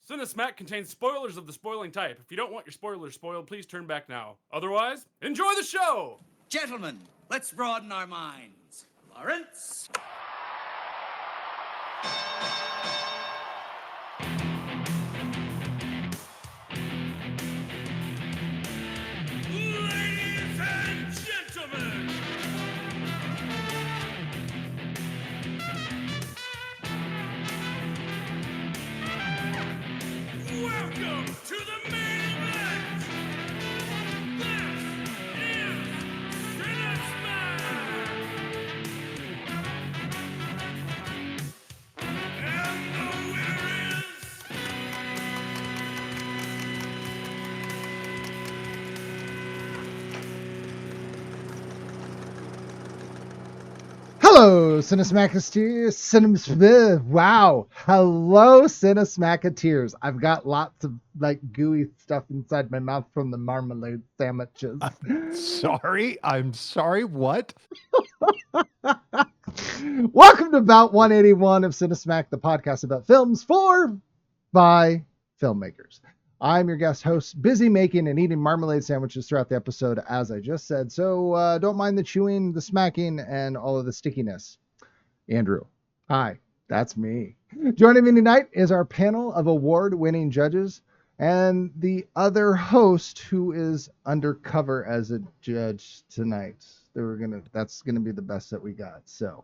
Cinesmack contains spoilers of the spoiling type. If you don't want your spoilers spoiled, please turn back now. Otherwise, enjoy the show! Gentlemen, let's broaden our minds. Lawrence? Ladies and gentlemen! Welcome to the main event! This is Cinesmack! And the winner is... Hello, Cinesmacketeers. Wow. Hello, Cinesmacketeers. I've got lots of like gooey stuff inside my mouth from the marmalade sandwiches. I'm sorry, what? Welcome to About 181 of Cinesmack, the podcast about films for, by filmmakers. I'm your guest host, busy making and eating marmalade sandwiches throughout the episode, as I just said. So don't mind the chewing, the smacking, and all of the stickiness. Andrew. Hi, that's me. Joining me tonight is our panel of award-winning judges and the other host who is undercover as a judge tonight. That's gonna be the best that we got. So,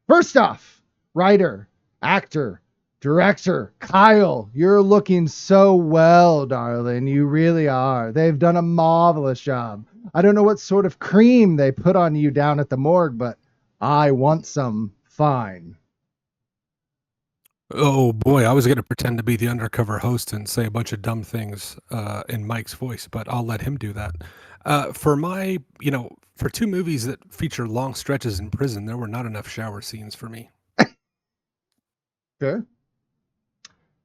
first off, writer, actor, director, Kyle, you're looking so well, darling. You really are. They've done a marvelous job. I don't know what sort of cream they put on you down at the morgue, but I want some fine. Oh boy, I was going to pretend to be the undercover host and say a bunch of dumb things in Mike's voice, but I'll let him do that. For two movies that feature long stretches in prison, there were not enough shower scenes for me. Okay.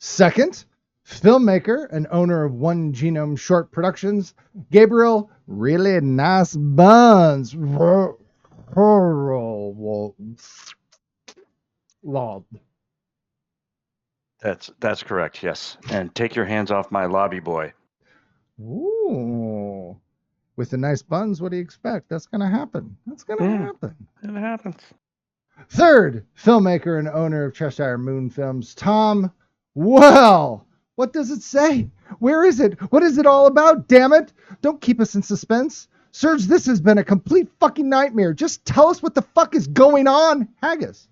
Second, filmmaker and owner of One Genome Short Productions, Gabriel, really nice buns. Lob. That's correct, yes. And take your hands off my lobby boy. Ooh. With the nice buns, what do you expect? That's going to happen. Happen. It happens. Third, filmmaker and owner of Cheshire Moon Films, Tom. Well, what does it say? Where is it? What is it all about? Damn it. Don't keep us in suspense. Serge, this has been a complete fucking nightmare. Just tell us what the fuck is going on. Haggis.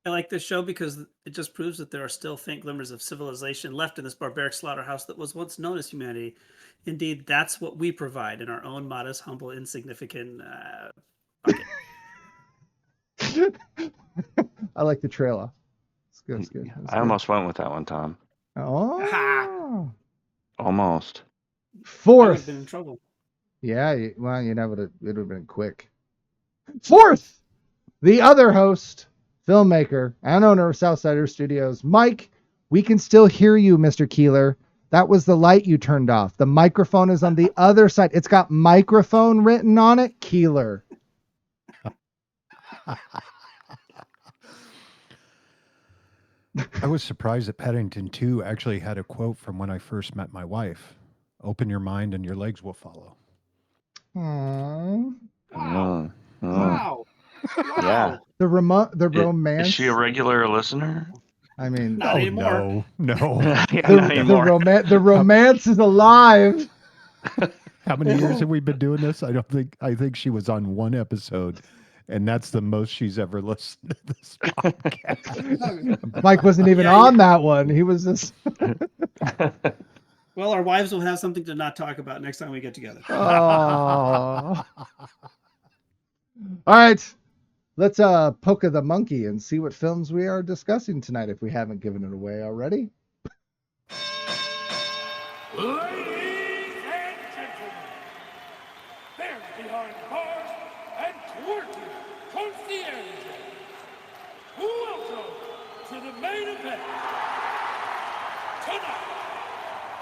I like this show because it just proves that there are still faint glimmers of civilization left in this barbaric slaughterhouse that was once known as humanity. Indeed, that's what we provide in our own modest, humble, insignificant bucket. I like the trailer. It's good. It's good. I almost went with that one, Tom. Oh. Almost. I would have Fourth. been in trouble. Yeah, well, it would have been quick. Fourth, the other host, filmmaker, and owner of Southsider Studios, Mike. We can still hear you, Mr. Keeler. That was the light you turned off. The microphone is on the other side. It's got microphone written on it, Keeler. I was surprised that Paddington 2 actually had a quote from when I first met my wife. Open your mind and your legs will follow. Aww. Oh, oh. Wow. Yeah. The romance. Is she a regular listener? I mean, Not anymore. No. Yeah, not anymore. the romance is alive. How many years have we been doing this? I think she was on one episode, and that's the most she's ever listened to this podcast. Mike wasn't even on that one. He was just. Well, our wives will have something to not talk about next time we get together. Oh. All right. Let's poke the monkey and see what films we are discussing tonight if we haven't given it away already. Ladies and gentlemen, there behind bars and twerking concierge, welcome to the main event. Tonight,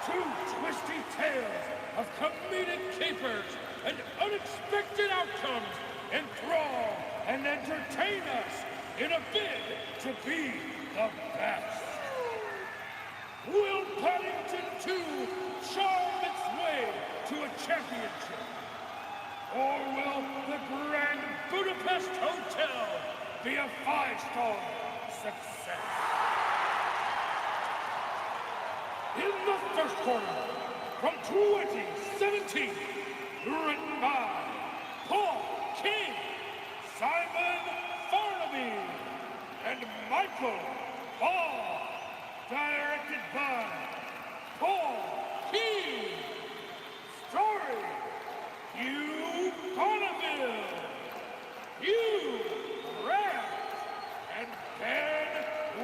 two twisty tales of comedic capers and unexpected outcomes enthrall and entertain us in a bid to be the best. Will Paddington 2 charm its way to a championship? Or will the Grand Budapest Hotel be a 5-star success? In the first corner, from 2017, written by Paul King, Simon Farnaby, and Michael Ball. Directed by Paul King. Story, Hugh Bonneville, Hugh Grant, and Ben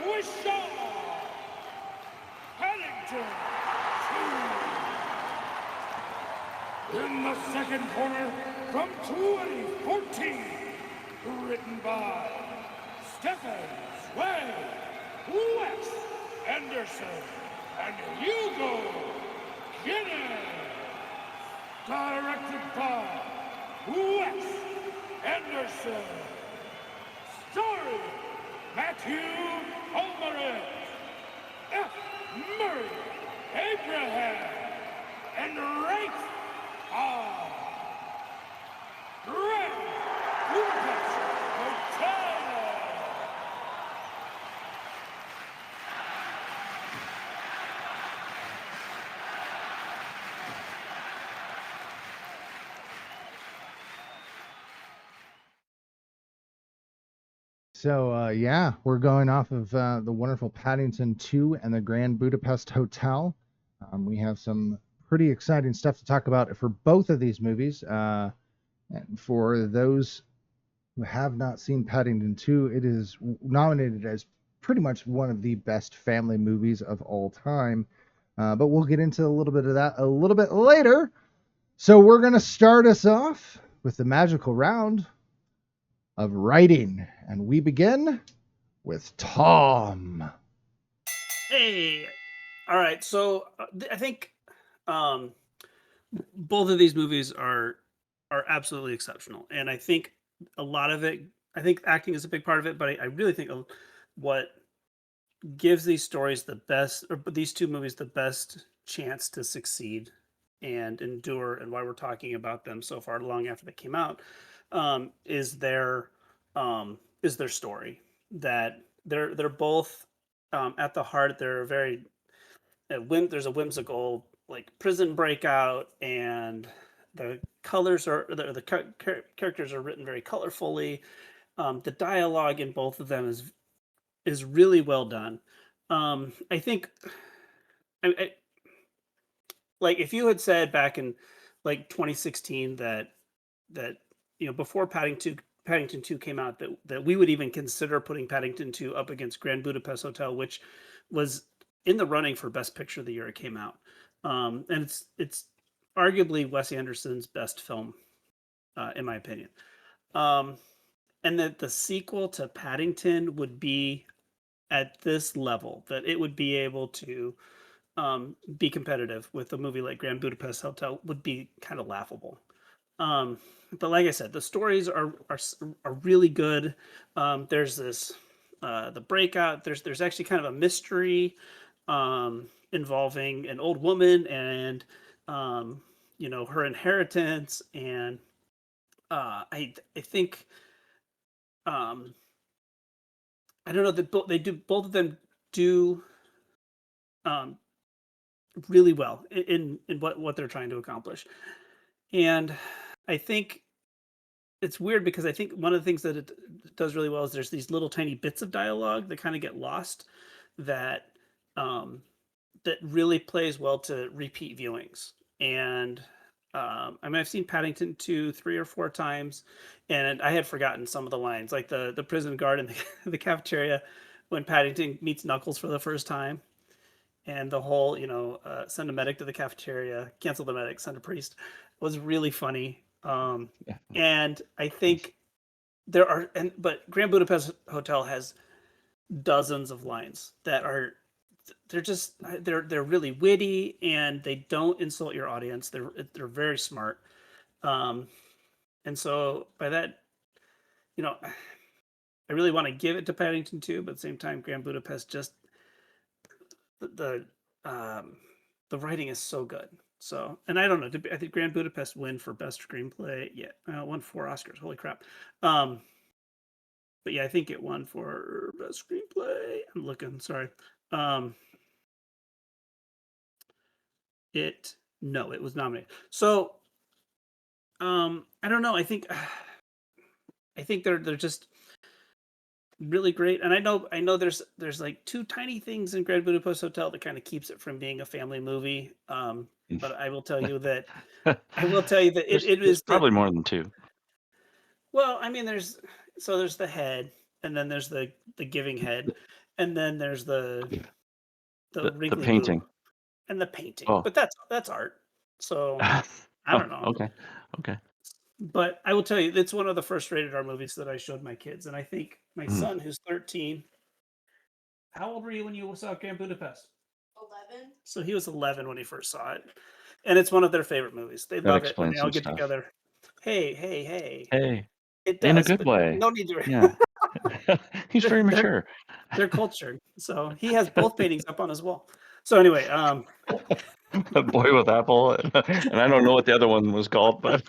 Whishaw. Paddington 2. In the second corner, from 2014, written by Stephen Sway, Wes Anderson, and Hugo Guinness. Directed by Wes Anderson. Story, Matthew Alvarez, F. Murray Abraham, and Rafe R. Grand Budapest Hotel. So, yeah, we're going off of the wonderful Paddington 2 and the Grand Budapest Hotel. We have some pretty exciting stuff to talk about for both of these movies. And for those who have not seen Paddington 2, it is nominated as pretty much one of the best family movies of all time. But we'll get into a little bit of that a little bit later. So we're going to start us off with the magical round of writing, and we begin with Tom. Hey, all right. So I think both of these movies are absolutely exceptional, and I think a lot of it. I think acting is a big part of it, but I really think what gives these stories the best, or these two movies the best chance to succeed and endure, and why we're talking about them so far long after they came out, is their story. That they're both at the heart. They're very there's a whimsical like prison breakout, and the colors are the characters are written very colorfully. The dialogue in both of them is really well done. I think I like if you had said back in like 2016 that before Paddington 2 came out that we would even consider putting Paddington 2 up against Grand Budapest Hotel, which was in the running for Best Picture the year it came out. And it's arguably Wes Anderson's best film, in my opinion. And that the sequel to Paddington would be at this level, that it would be able to be competitive with a movie like Grand Budapest Hotel would be kind of laughable. But like I said, the stories are really good. There's this the breakout. There's actually kind of a mystery involving an old woman and her inheritance, and I think I don't know that both of them do really well in what they're trying to accomplish. And I think it's weird because I think one of the things that it does really well is there's these little tiny bits of dialogue that kind of get lost that that really plays well to repeat viewings. And I've seen Paddington 2 3 or 4 times, and I had forgotten some of the lines, like the prison guard in the cafeteria when Paddington meets Knuckles for the first time, and the whole send a medic to the cafeteria, cancel the medic, send a priest, was really funny. And I think but Grand Budapest Hotel has dozens of lines that are they're really witty, and they don't insult your audience. They're very smart. And so by that, I really want to give it to Paddington 2, but at the same time, Grand Budapest just the writing is so good. So, and I don't know, I think Grand Budapest win for best screenplay. Yeah, won 4 Oscars. Holy crap. But yeah, I think it won for best screenplay. I'm looking, sorry. It was nominated. So, I don't know. I think they're just really great. And I know there's like 2 tiny things in Grand Budapest Hotel that kind of keeps it from being a family movie. But I will tell you that it is probably more than 2. Well, I mean, there's the head, and then there's the giving head, and then there's the wrinkly painting boob and the painting. Oh. But that's art. So I don't know. Okay. But I will tell you, it's one of the first rated R movies that I showed my kids, and I think my son, who's 13. How old were you when you saw Grand Budapest? 11. So he was 11 when he first saw it, and it's one of their favorite movies. They love it when they all get together. Hey! It does, in a good way. No need to. Yeah. He's very mature. They're cultured, so he has both paintings up on his wall. So anyway, A boy with apple, and I don't know what the other one was called, but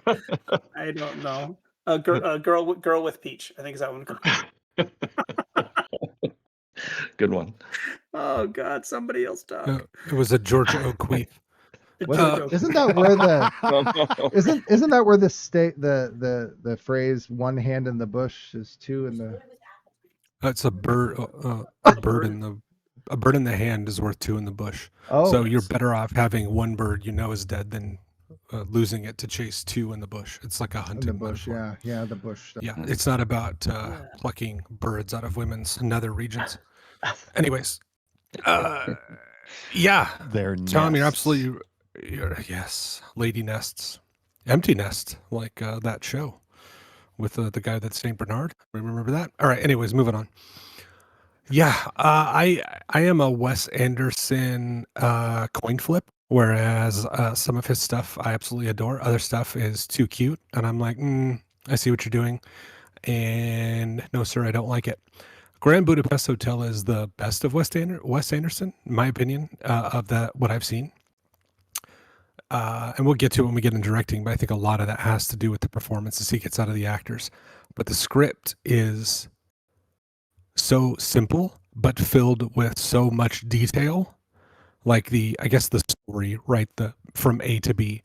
I don't know. A girl with peach, I think is that one called. Good one. Oh God, somebody else talk. It was a George O'Queef. Isn't that where isn't that where the phrase "one hand in the bush is 2 in the"? It's a bird. A bird in the hand is worth 2 in the bush. Oh, So you're better off having 1 bird is dead than losing it to chase 2 in the bush. It's like a in hunting the bush. metaphor. Yeah, the bush. Yeah, it's not about plucking birds out of women's nether regions. Anyways, yeah, Their Tom, you're nests. absolutely yes, lady nests, empty nest, like that show with the guy that's Saint Bernard. Remember that? All right. Anyways, moving on. Yeah, I am a Wes Anderson coin flip. Whereas some of his stuff I absolutely adore. Other stuff is too cute, and I'm like, I see what you're doing, and no, sir, I don't like it. Grand Budapest Hotel is the best of Wes Anderson, in my opinion, of what I've seen. And we'll get to it when we get in directing, but I think a lot of that has to do with the performances he gets out of the actors. But the script is so simple, but filled with so much detail. Like I guess the story, right, from A to B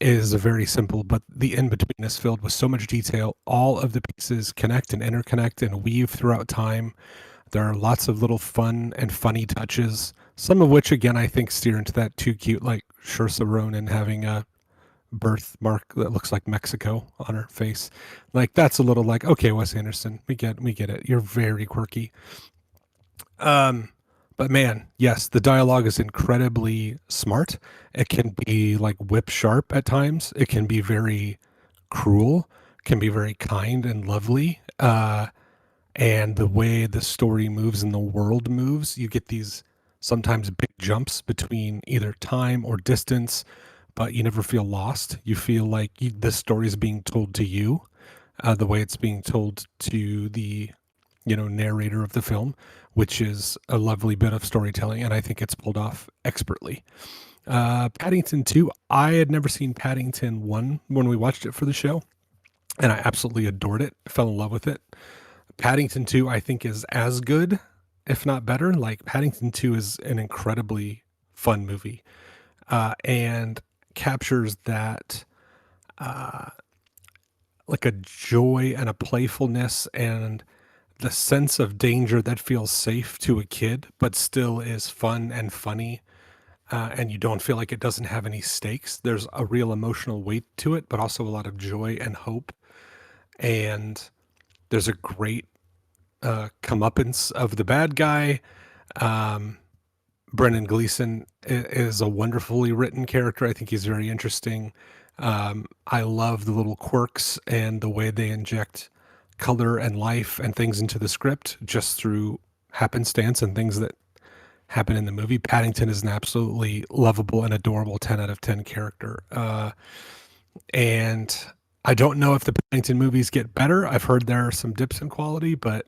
is very simple, but the in-between is filled with so much detail. All of the pieces connect and interconnect and weave throughout time. There are lots of little fun and funny touches, some of which, again, I think steer into that too cute, like Saoirse Ronan having a birthmark that looks like Mexico on her face. Like, that's a little like, okay, Wes Anderson, we get it. You're very quirky. But man, yes, the dialogue is incredibly smart. It can be like whip sharp at times. It can be very cruel, can be very kind and lovely. And the way the story moves and the world moves, you get these sometimes big jumps between either time or distance, but you never feel lost. You feel like the story is being told to you, the way it's being told to the narrator of the film, which is a lovely bit of storytelling, and I think it's pulled off expertly. Paddington 2, I had never seen Paddington 1 when we watched it for the show, and I absolutely adored it. Fell in love with it. Paddington 2, I think, is as good, if not better. Like, Paddington 2 is an incredibly fun movie, and captures that like a joy and a playfulness and the sense of danger that feels safe to a kid, but still is fun and funny. And you don't feel like it doesn't have any stakes. There's a real emotional weight to it, but also a lot of joy and hope. And there's a great comeuppance of the bad guy. Brendan Gleeson is a wonderfully written character. I think he's very interesting. I love the little quirks and the way they inject color and life and things into the script just through happenstance and things that happen in the movie. Paddington is an absolutely lovable and adorable 10 out of 10 character. And I don't know if the Paddington movies get better. I've heard there are some dips in quality, but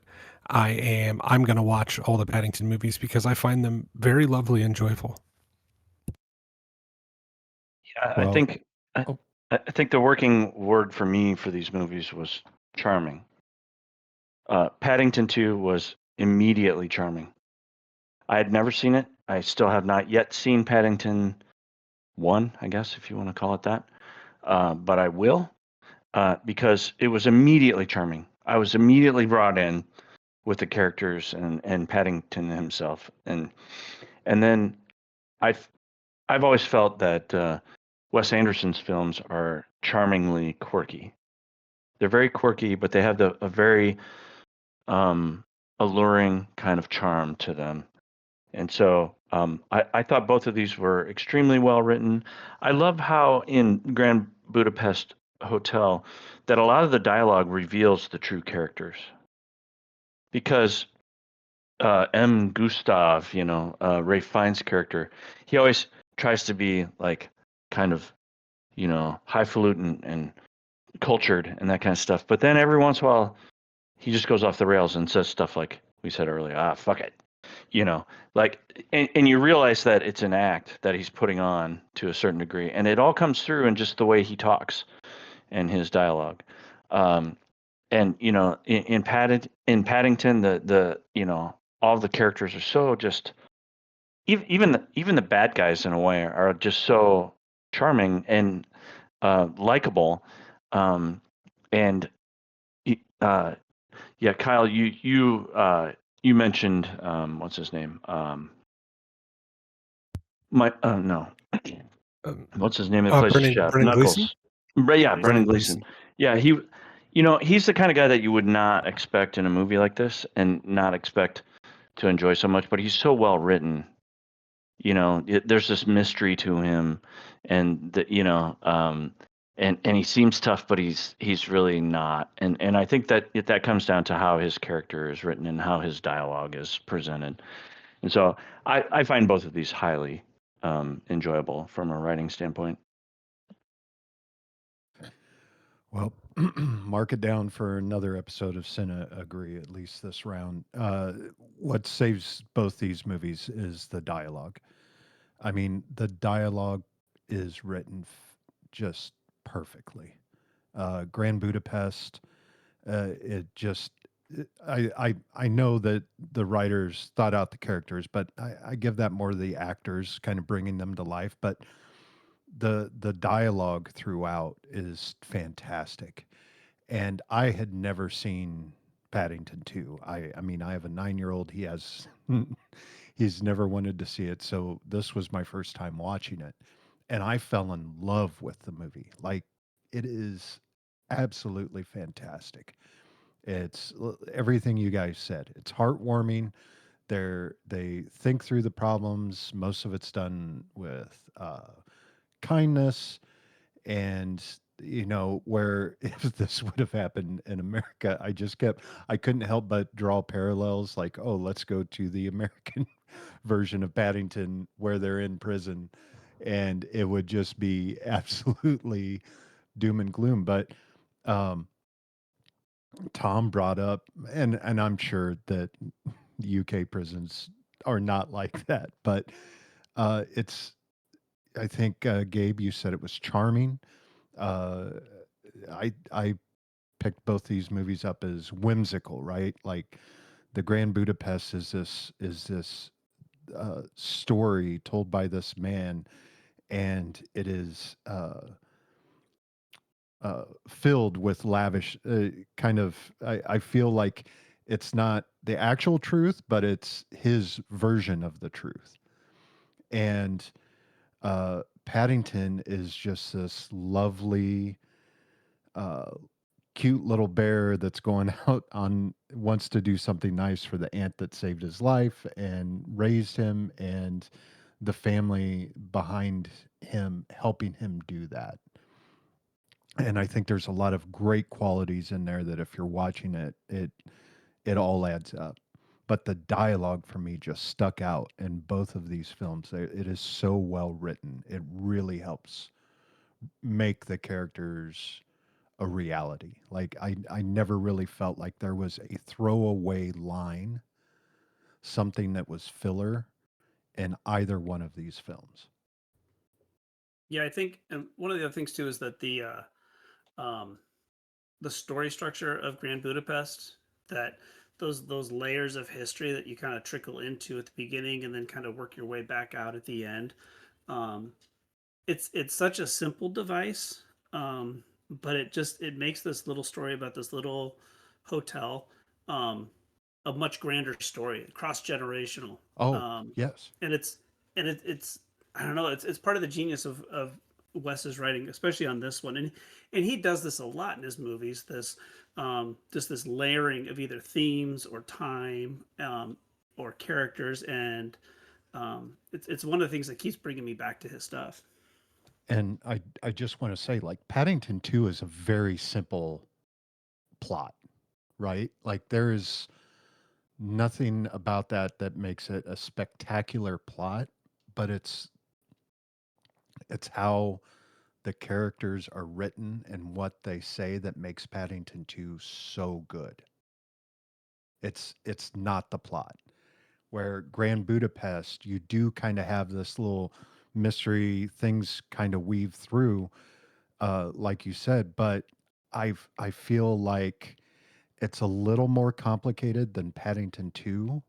I'm going to watch all the Paddington movies because I find them very lovely and joyful. Yeah, Well, I think the working word for me for these movies was charming. Paddington 2 was immediately charming. I had never seen it. I still have not yet seen Paddington 1, I guess, if you want to call it that. But I will, because it was immediately charming. I was immediately brought in with the characters and Paddington himself. And then I've always felt that Wes Anderson's films are charmingly quirky. They're very quirky, but they have a very alluring kind of charm to them. And so I thought both of these were extremely well written. I love how in Grand Budapest Hotel that a lot of the dialogue reveals the true characters. Because M. Gustav, Ray Fiennes' character, he always tries to be like kind of, highfalutin and cultured and that kind of stuff. But then every once in a while, he just goes off the rails and says stuff like we said earlier, fuck it. And you realize that it's an act that he's putting on to a certain degree. And it all comes through in just the way he talks and his dialogue. And, in Paddington, all the characters are so just, even the bad guys in a way are just so charming and likable. Yeah, Kyle, you mentioned what's his name? What's his name? That plays Brendan Knuckles. Gleeson? Yeah, Brendan Gleeson. Yeah, he's the kind of guy that you would not expect in a movie like this, and not expect to enjoy so much. But he's so well written. There's this mystery to him, and and he seems tough, but he's really not. And I think that comes down to how his character is written and how his dialogue is presented. And so I find both of these highly enjoyable from a writing standpoint. Well, mark it down for another episode of Cine Agree, at least this round. What saves both these movies is the dialogue. I mean, the dialogue is written just perfectly. Grand Budapest, it just, I know that the writers thought out the characters, but I give that more to the actors kind of bringing them to life. But the dialogue throughout is fantastic. And I had never seen Paddington 2. I mean, I have a 9-year-old. He has, he's never wanted to see it. So this was my first time watching it. And I fell in love with the movie. Like, it is absolutely fantastic. It's everything you guys said. It's heartwarming. they think through the problems. Most of it's done with kindness, and where if this would have happened in America, I couldn't help but draw parallels. Like, oh, let's go to the American version of Paddington where they're in prison, and it would just be absolutely doom and gloom. But um, Tom brought up, and I'm sure that UK prisons are not like that, but it's. I think Gabe, you said it was charming. Uh, I picked both these movies up as whimsical, right? Like the Grand Budapest is this story told by this man, and it is filled with lavish kind of. I feel like it's not the actual truth, but it's his version of the truth. And Paddington is just this lovely, uh, cute little bear that's going out on wants to do something nice for the aunt that saved his life and raised him, and the family behind him helping him do that. And I think there's a lot of great qualities in there that if you're watching it, it all adds up. But the dialogue for me just stuck out in both of these films. It is so well written. It really helps make the characters a reality. Like I never really felt like there was a throwaway line, something that was filler in either one of these films. Yeah, I think, and one of the other things too is that the story structure of Grand Budapest, that those layers of history that you kind of trickle into at the beginning and then kind of work your way back out at the end. Um, it's such a simple device, but it makes this little story about this little hotel um, a much grander story, cross generational. Oh, Um, yes. and it's I don't know, it's part of the genius of Wes's writing, especially on this one, and he does this a lot in his movies. Just this layering of either themes or time, or characters, and it's one of the things that keeps bringing me back to his stuff. And I just want to say, like, Paddington 2 is a very simple plot, right? Like there is nothing about that that makes it a spectacular plot, but it's how the characters are written and what they say that makes Paddington 2 so good. It's not the plot. Where Grand Budapest, you do kind of have this little mystery things kind of weave through, like you said, but I feel like it's a little more complicated than Paddington 2,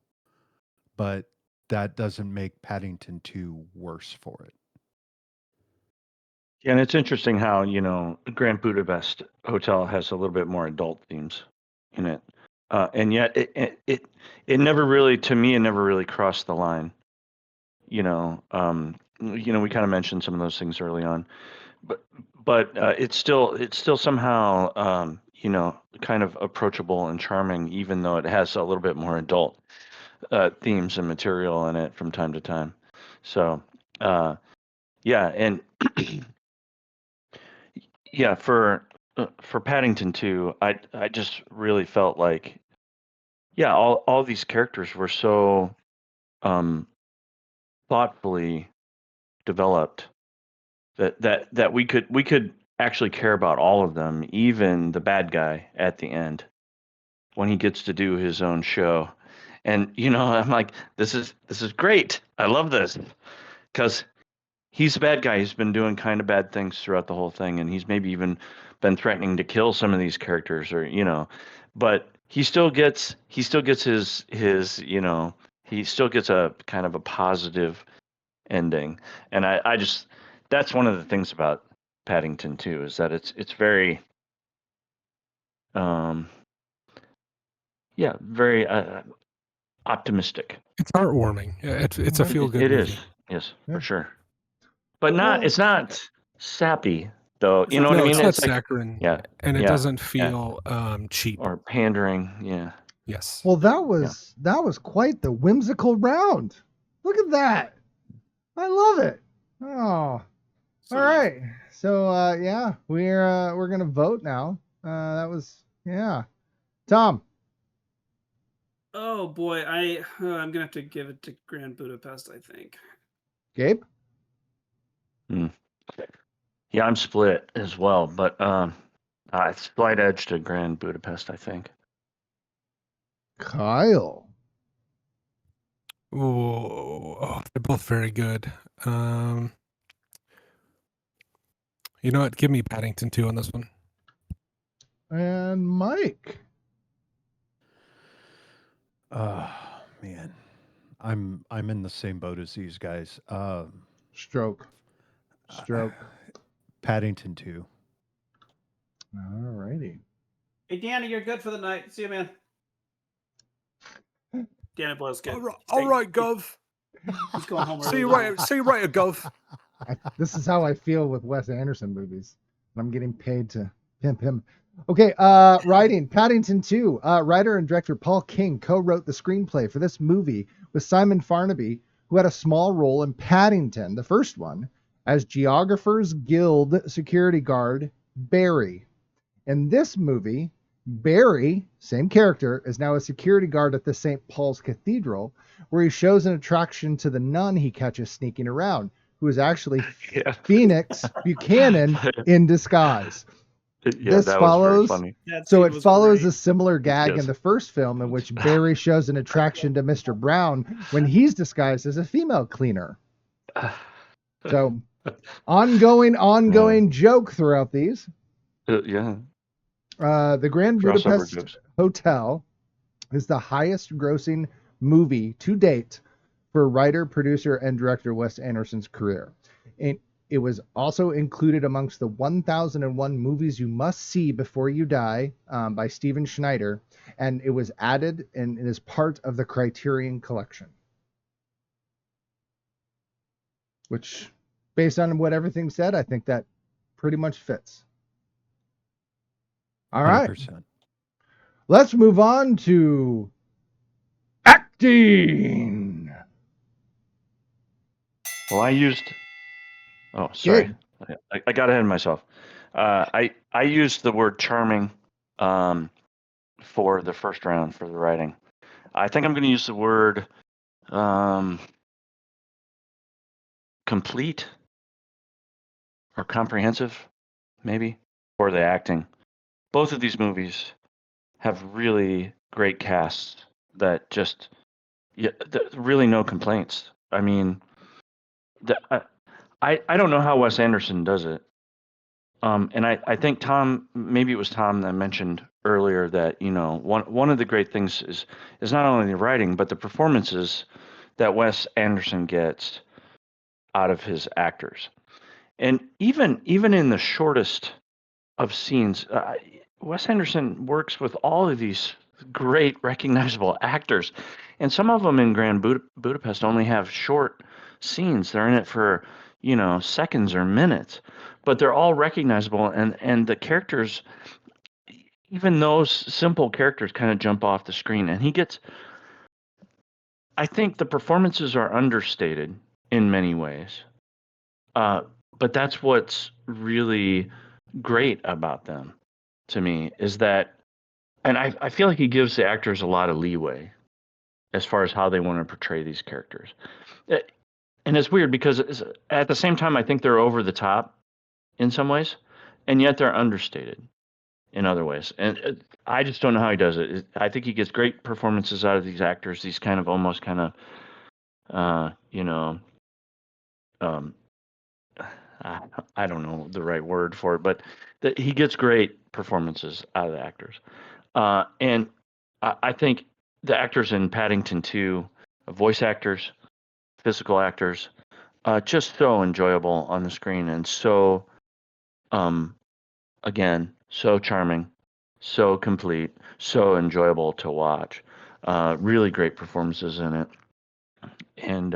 but that doesn't make Paddington 2 worse for it. Yeah, and it's interesting how, Grand Budapest Hotel has a little bit more adult themes in it. And yet it never really, to me, it never really crossed the line. We kind of mentioned some of those things early on, but it's still somehow, kind of approachable and charming, even though it has a little bit more adult themes and material in it from time to time. So, yeah, and yeah, for Paddington 2, I just really felt like, yeah, all these characters were so thoughtfully developed that we could actually care about all of them, even the bad guy at the end when he gets to do his own show. And I'm like, this is great. I love this because he's a bad guy. He's been doing kind of bad things throughout the whole thing, and he's maybe even been threatening to kill some of these characters, or but he still gets his he still gets a kind of a positive ending. And I just, that's one of the things about Paddington 2 is that it's very very optimistic. It's heartwarming. Yeah, it's a feel good It movie. is, yes, Yeah. for sure. But it's not sappy though. You know what I No, mean? it's not It's like, saccharine. yeah, And it yeah, doesn't yeah. feel cheap. Or pandering. Yeah. Yes. Well, that was quite the whimsical round. Look at that. I love it. Oh. So All nice. right. So yeah, we're gonna vote now. That was Tom. Oh boy, I'm gonna have to give it to Grand Budapest, I think. Gabe. Yeah, I'm split as well, but slight edge to Grand Budapest, I think. Kyle. Oh, they're both very good. You know what? Give me Paddington 2 on this one. And Mike. Man, I'm in the same boat as these guys. Stroke. Paddington 2. All righty. Hey, Danny, you're good for the night. See you, man. Danny Boyle's good. All right, Gov. He's going home early. See you later, Gov. This is how I feel with Wes Anderson movies. I'm getting paid to pimp him. Okay, writing Paddington 2. Writer and director Paul King co-wrote the screenplay for this movie with Simon Farnaby, who had a small role in Paddington, the first one, as Geographers Guild security guard Barry. In this movie, Barry, same character, is now a security guard at the St. Paul's Cathedral, where he shows an attraction to the nun he catches sneaking around, who is actually Phoenix Buchanan in disguise. Yeah, This that follows- was very funny. So scene it was follows great. a similar gag Yes. in the first film, in which Barry shows an attraction to Mr. Brown when he's disguised as a female cleaner. So ongoing joke throughout these. Yeah. The Grand Crossover Budapest jokes. Hotel is the highest grossing movie to date for writer, producer, and director Wes Anderson's career. And it was also included amongst the 1001 movies you must see before you die by Steven Schneider, and it was added and it is part of the Criterion Collection. Which, based on what everything said, I think that pretty much fits. All right. 100%. Let's move on to acting. Well, I used. Oh, sorry. Gabe. I got ahead of myself. I used the word charming for the first round for the writing. I think I'm going to use the word complete or comprehensive, maybe, for the acting. Both of these movies have really great casts that just, really no complaints. I mean, I don't know how Wes Anderson does it. And I think Tom, maybe it was Tom that mentioned earlier that, one of the great things is not only the writing, but the performances that Wes Anderson gets out of his actors. And even in the shortest of scenes, Wes Anderson works with all of these great recognizable actors. And some of them in Grand Budapest only have short scenes. They're in it for, seconds or minutes, but they're all recognizable. And the characters, even those simple characters, kind of jump off the screen. And I think the performances are understated in many ways. But that's what's really great about them to me, is that, and I feel like he gives the actors a lot of leeway as far as how they want to portray these characters. And it's weird because at the same time, I think they're over the top in some ways, and yet they're understated in other ways. And I just don't know how he does it. I think he gets great performances out of these actors, these kind of almost kind of, I don't know the right word for it, but he gets great performances out of the actors. And I think the actors in Paddington 2, voice actors, physical actors, just so enjoyable on the screen, and so, again, so charming, so complete, so enjoyable to watch. Really great performances in it. And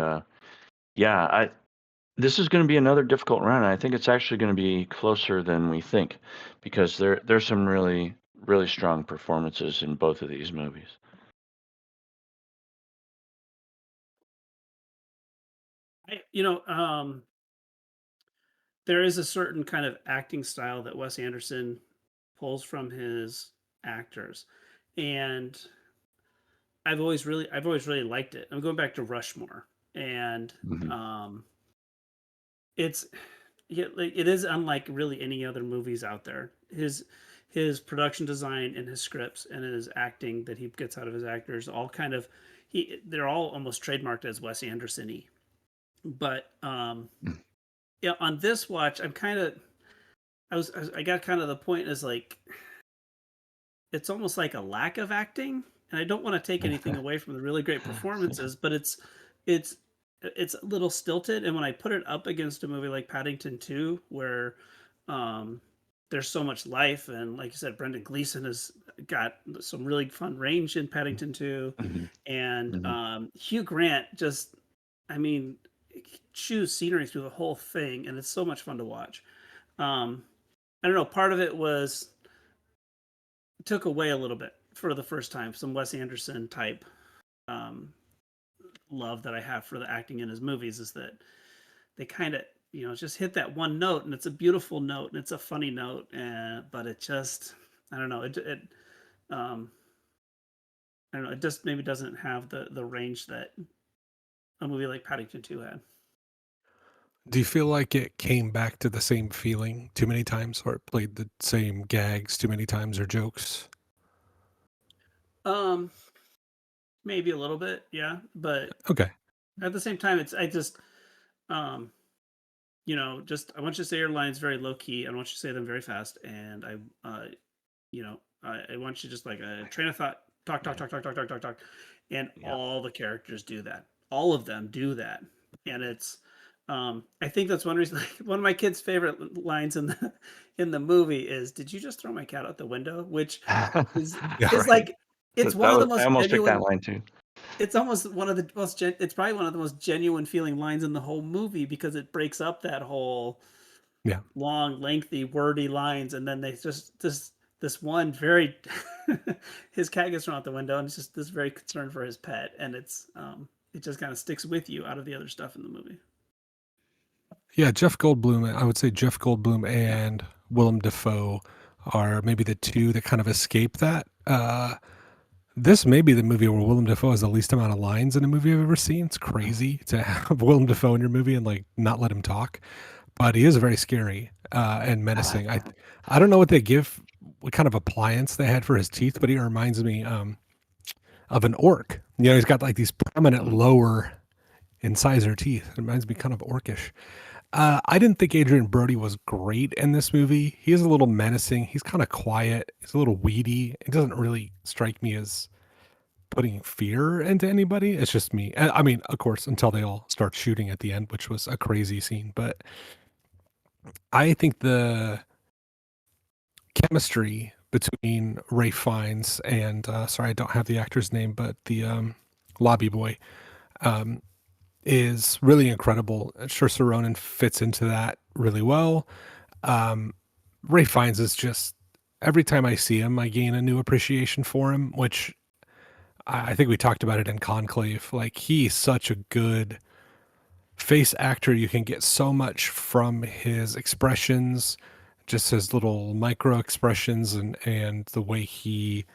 this is going to be another difficult round. I think it's actually going to be closer than we think, because there's some really, really strong performances in both of these movies. There is a certain kind of acting style that Wes Anderson pulls from his actors, and I've always really liked it. I'm going back to Rushmore, and Mhm. it's yeah, like it is unlike really any other movies out there. His production design and his scripts and his acting that he gets out of his actors all kind of they're all almost trademarked as Wes Anderson-y. But Mm. yeah, on this watch, I got kind of the point is like it's almost like a lack of acting, and I don't want to take anything away from the really great performances, but it's it's a little stilted. And when I put it up against a movie like Paddington 2, where um, there's so much life, and like you said, Brendan Gleeson has got some really fun range in Paddington 2, Mhm. and Mhm. Hugh Grant just, I mean, chews scenery through the whole thing, and it's so much fun to watch. Um, I don't know. Part of it was took away a little bit for the first time, some Wes Anderson type um, love that I have for the acting in his movies is that they kind of just hit that one note, and it's a beautiful note, and it's a funny note, and but it just I don't know um, I don't know, it just maybe doesn't have the range that a movie like Paddington 2 had. Do you feel like it came back to the same feeling too many times, or it played the same gags too many times, or jokes? Um, Maybe a little bit, yeah, but Okay. at the same time, it's I just um just I want you to say your lines very low key. I don't want you to say them very fast, and I want you just like a train of thought, talk, talk, talk, talk, talk, talk, talk, talk, and Yeah. all the characters do that. All of them do that, and it's. I think that's one reason. Like, one of my kids' favorite lines in the movie is, "Did you just throw my cat out the window?" Which is Yeah, is right. like it's That one of the was, I most almost picked that genuine. line too. It's almost one of the most. It's probably one of the most genuine feeling lines in the whole movie because it breaks up that whole Yeah. long, lengthy, wordy lines, and then they just this one very his cat gets thrown out the window, and it's just this very concern for his pet, and it just kind of sticks with you out of the other stuff in the movie. Yeah, Jeff Goldblum, I would say Jeff Goldblum and Willem Dafoe are maybe the two that kind of escape that. This may be the movie where Willem Dafoe has the least amount of lines in a movie I've ever seen. It's crazy to have Willem Dafoe in your movie and like not let him talk, but he is very scary and menacing. I don't know what kind of appliance they had for his teeth, but he reminds me of an orc. You know, he's got like these prominent lower incisor teeth. It reminds me kind of orcish. I didn't think Adrian Brody was great in this movie. He is a little menacing. He's kind of quiet. He's a little weedy. It doesn't really strike me as putting fear into anybody. It's just me. I mean, of course, until they all start shooting at the end, which was a crazy scene. But I think the chemistry between Ray Fiennes and sorry, I don't have the actor's name, but the lobby boy um, is really incredible. Saoirse Ronan fits into that really well. Ray Fiennes is just every time I see him, I gain a new appreciation for him, which I think we talked about it in Conclave. Like he's such a good face actor. You can get so much from his expressions, just his little micro expressions and the way he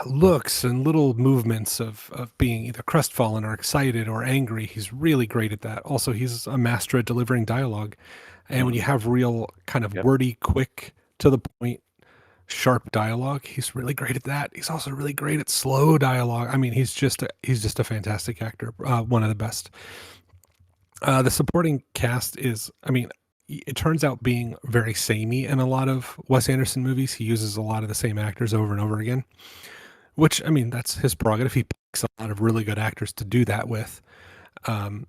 looks and little movements of being either crestfallen or excited or angry. He's really great at that. Also, he's a master at delivering dialogue. And when you have real kind of Yep. wordy, quick, to the point, sharp dialogue, he's really great at that. He's also really great at slow dialogue. I mean, he's just a fantastic actor, one of the best. The supporting cast is, I mean, it turns out being very samey in a lot of Wes Anderson movies. He uses a lot of the same actors over and over again, which, I mean, that's his prerogative. He picks a lot of really good actors to do that with. Um,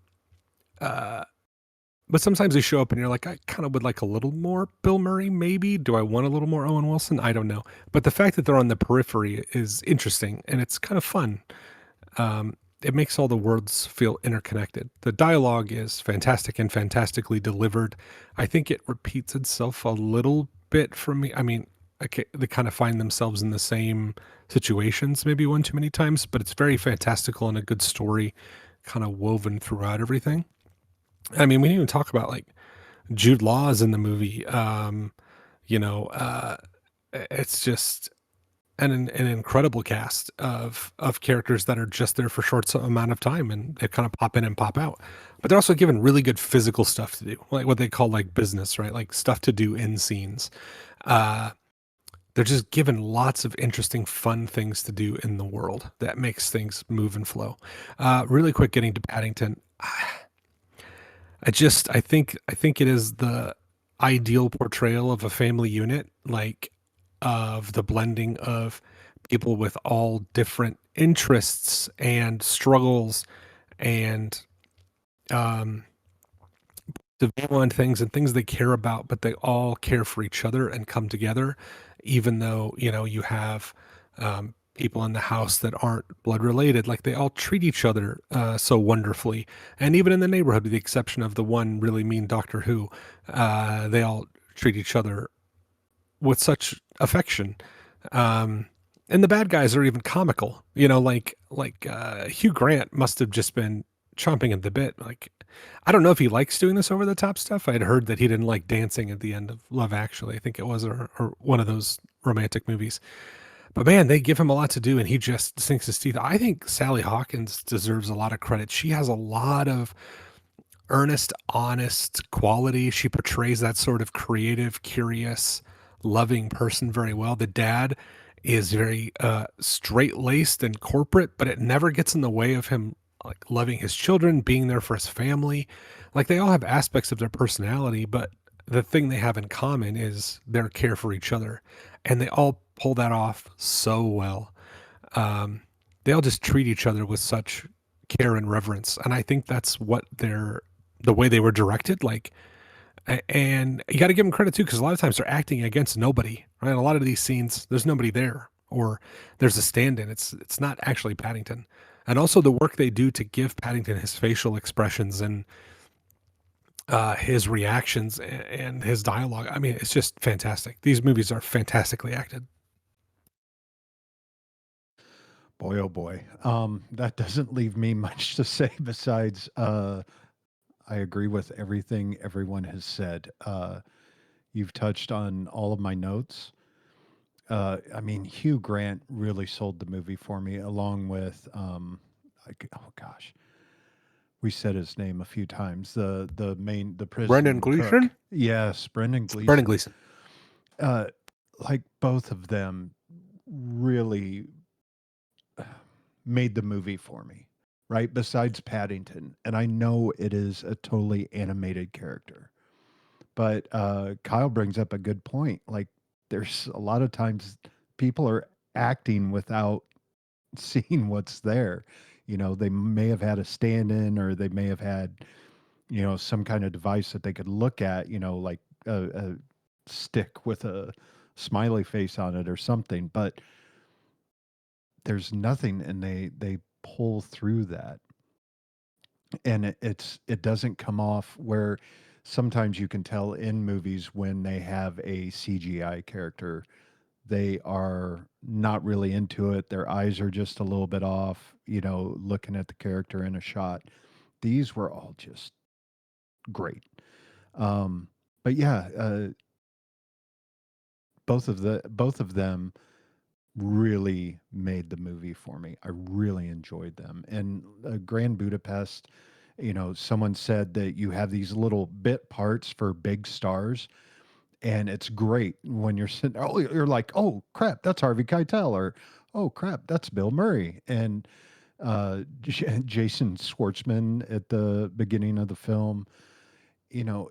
but sometimes they show up and you're like, I kind of would like a little more Bill Murray, maybe. Do I want a little more Owen Wilson? I don't know. But the fact that they're on the periphery is interesting and it's kind of fun. It makes all the words feel interconnected. The dialogue is fantastic and fantastically delivered. I think it repeats itself a little bit for me. I mean, they kind of find themselves in the same situations maybe one too many times, but it's very fantastical and a good story kind of woven throughout everything. I mean, we didn't even talk about like Jude Law's in the movie. You know, it's just an incredible cast of characters that are just there for short amount of time, and they kind of pop in and pop out. But they're also given really good physical stuff to do, like what they call like business, right? Like stuff to do in scenes. Uh, they're just given lots of interesting, fun things to do in the world that makes things move and flow. Really quick, getting to Paddington. I think it is the ideal portrayal of a family unit, like of the blending of people with all different interests and struggles and um the on things and things they care about, but they all care for each other and come together, even though, you know, you have people in the house that aren't blood related. Like they all treat each other so wonderfully. And even in the neighborhood, with the exception of the one really mean Doctor Who, they all treat each other with such affection. Um, and the bad guys are even comical, you know, like Hugh Grant must have just been chomping at the bit. Like, I don't know if he likes doing this over the top stuff. I'd heard that he didn't like dancing at the end of Love Actually, I think it was, or one of those romantic movies. But man, they give him a lot to do, and he just sinks his teeth. I think Sally Hawkins deserves a lot of credit. She has a lot of earnest, honest quality. She portrays that sort of creative, curious, loving person very well. The dad is very straight-laced and corporate, but it never gets in the way of him like loving his children, being there for his family. Like they all have aspects of their personality, but the thing they have in common is their care for each other, and they all pull that off so well. They all just treat each other with such care and reverence, and I think that's what the way they were directed. Like, and you got to give them credit too, because a lot of times they're acting against nobody, right? A lot of these scenes, there's nobody there, or there's a stand-in. It's not actually Paddington. And also the work they do to give Paddington his facial expressions and his reactions and his dialogue. I mean, it's just fantastic. These movies are fantastically acted. Boy, oh boy. That doesn't leave me much to say besides I agree with everything everyone has said. You've touched on all of my notes. I mean, Hugh Grant really sold the movie for me, along with, oh gosh, we said his name a few times. The prison Brendan cook. Gleeson? Yes, Brendan Gleeson. Brendan Gleeson. Like both of them really made the movie for me, right? Besides Paddington, and I know it is a totally animated character, but Kyle brings up a good point. Like, there's a lot of times people are acting without seeing what's there. You know, they may have had a stand-in, or they may have had, you know, some kind of device that they could look at, you know, like a stick with a smiley face on it or something, but there's nothing, and they pull through that. And it doesn't come off where sometimes you can tell in movies when they have a CGI character, they are not really into it. Their eyes are just a little bit off, you know, looking at the character in a shot. These were all just great. But yeah, both of them really made the movie for me. I really enjoyed them. And Grand Budapest, you know, someone said that you have these little bit parts for big stars, and it's great when you're sitting. Oh, you're like, oh crap, that's Harvey Keitel, or oh crap, that's Bill Murray, and Jason Schwartzman at the beginning of the film. You know,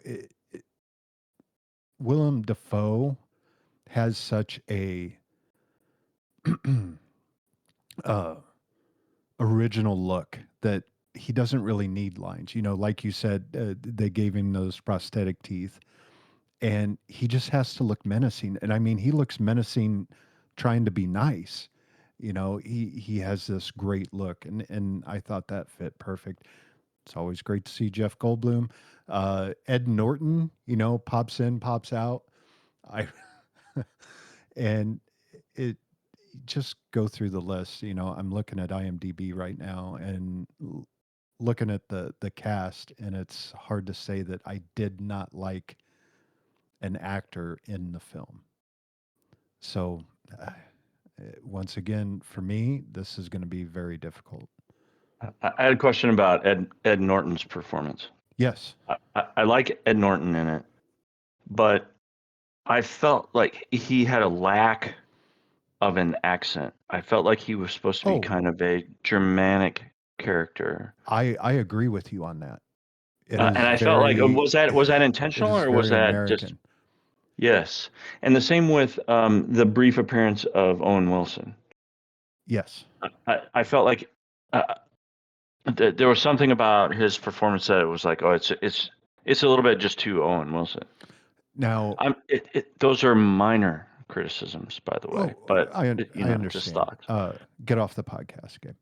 Willem Dafoe has such a uh, original look that he doesn't really need lines. You know, like you said, they gave him those prosthetic teeth, and he just has to look menacing. And I mean, he looks menacing trying to be nice. You know, he has this great look, and I thought that fit perfect. It's always great to see Jeff Goldblum. Ed Norton, you know, pops in, pops out. I and it just go through the list. You know, I'm looking at IMDb right now, and looking at the cast, and it's hard to say that I did not like an actor in the film. So, once again, for me, this is going to be very difficult. I had a question about Ed Norton's performance. Yes. I like Ed Norton in it, but I felt like he had a lack of an accent. I felt like he was supposed to be Oh. kind of a Germanic character. I agree with you on that. It And is I felt like very- was that it intentional is or was very that just American. yes? And the same with the brief appearance of Owen Wilson. Yes. I felt like there was something about his performance that it was like, oh, it's a little bit just too Owen Wilson. Now, those are minor criticisms, by the way, but I you know, understand. just thoughts. Get off the podcast, Gabe.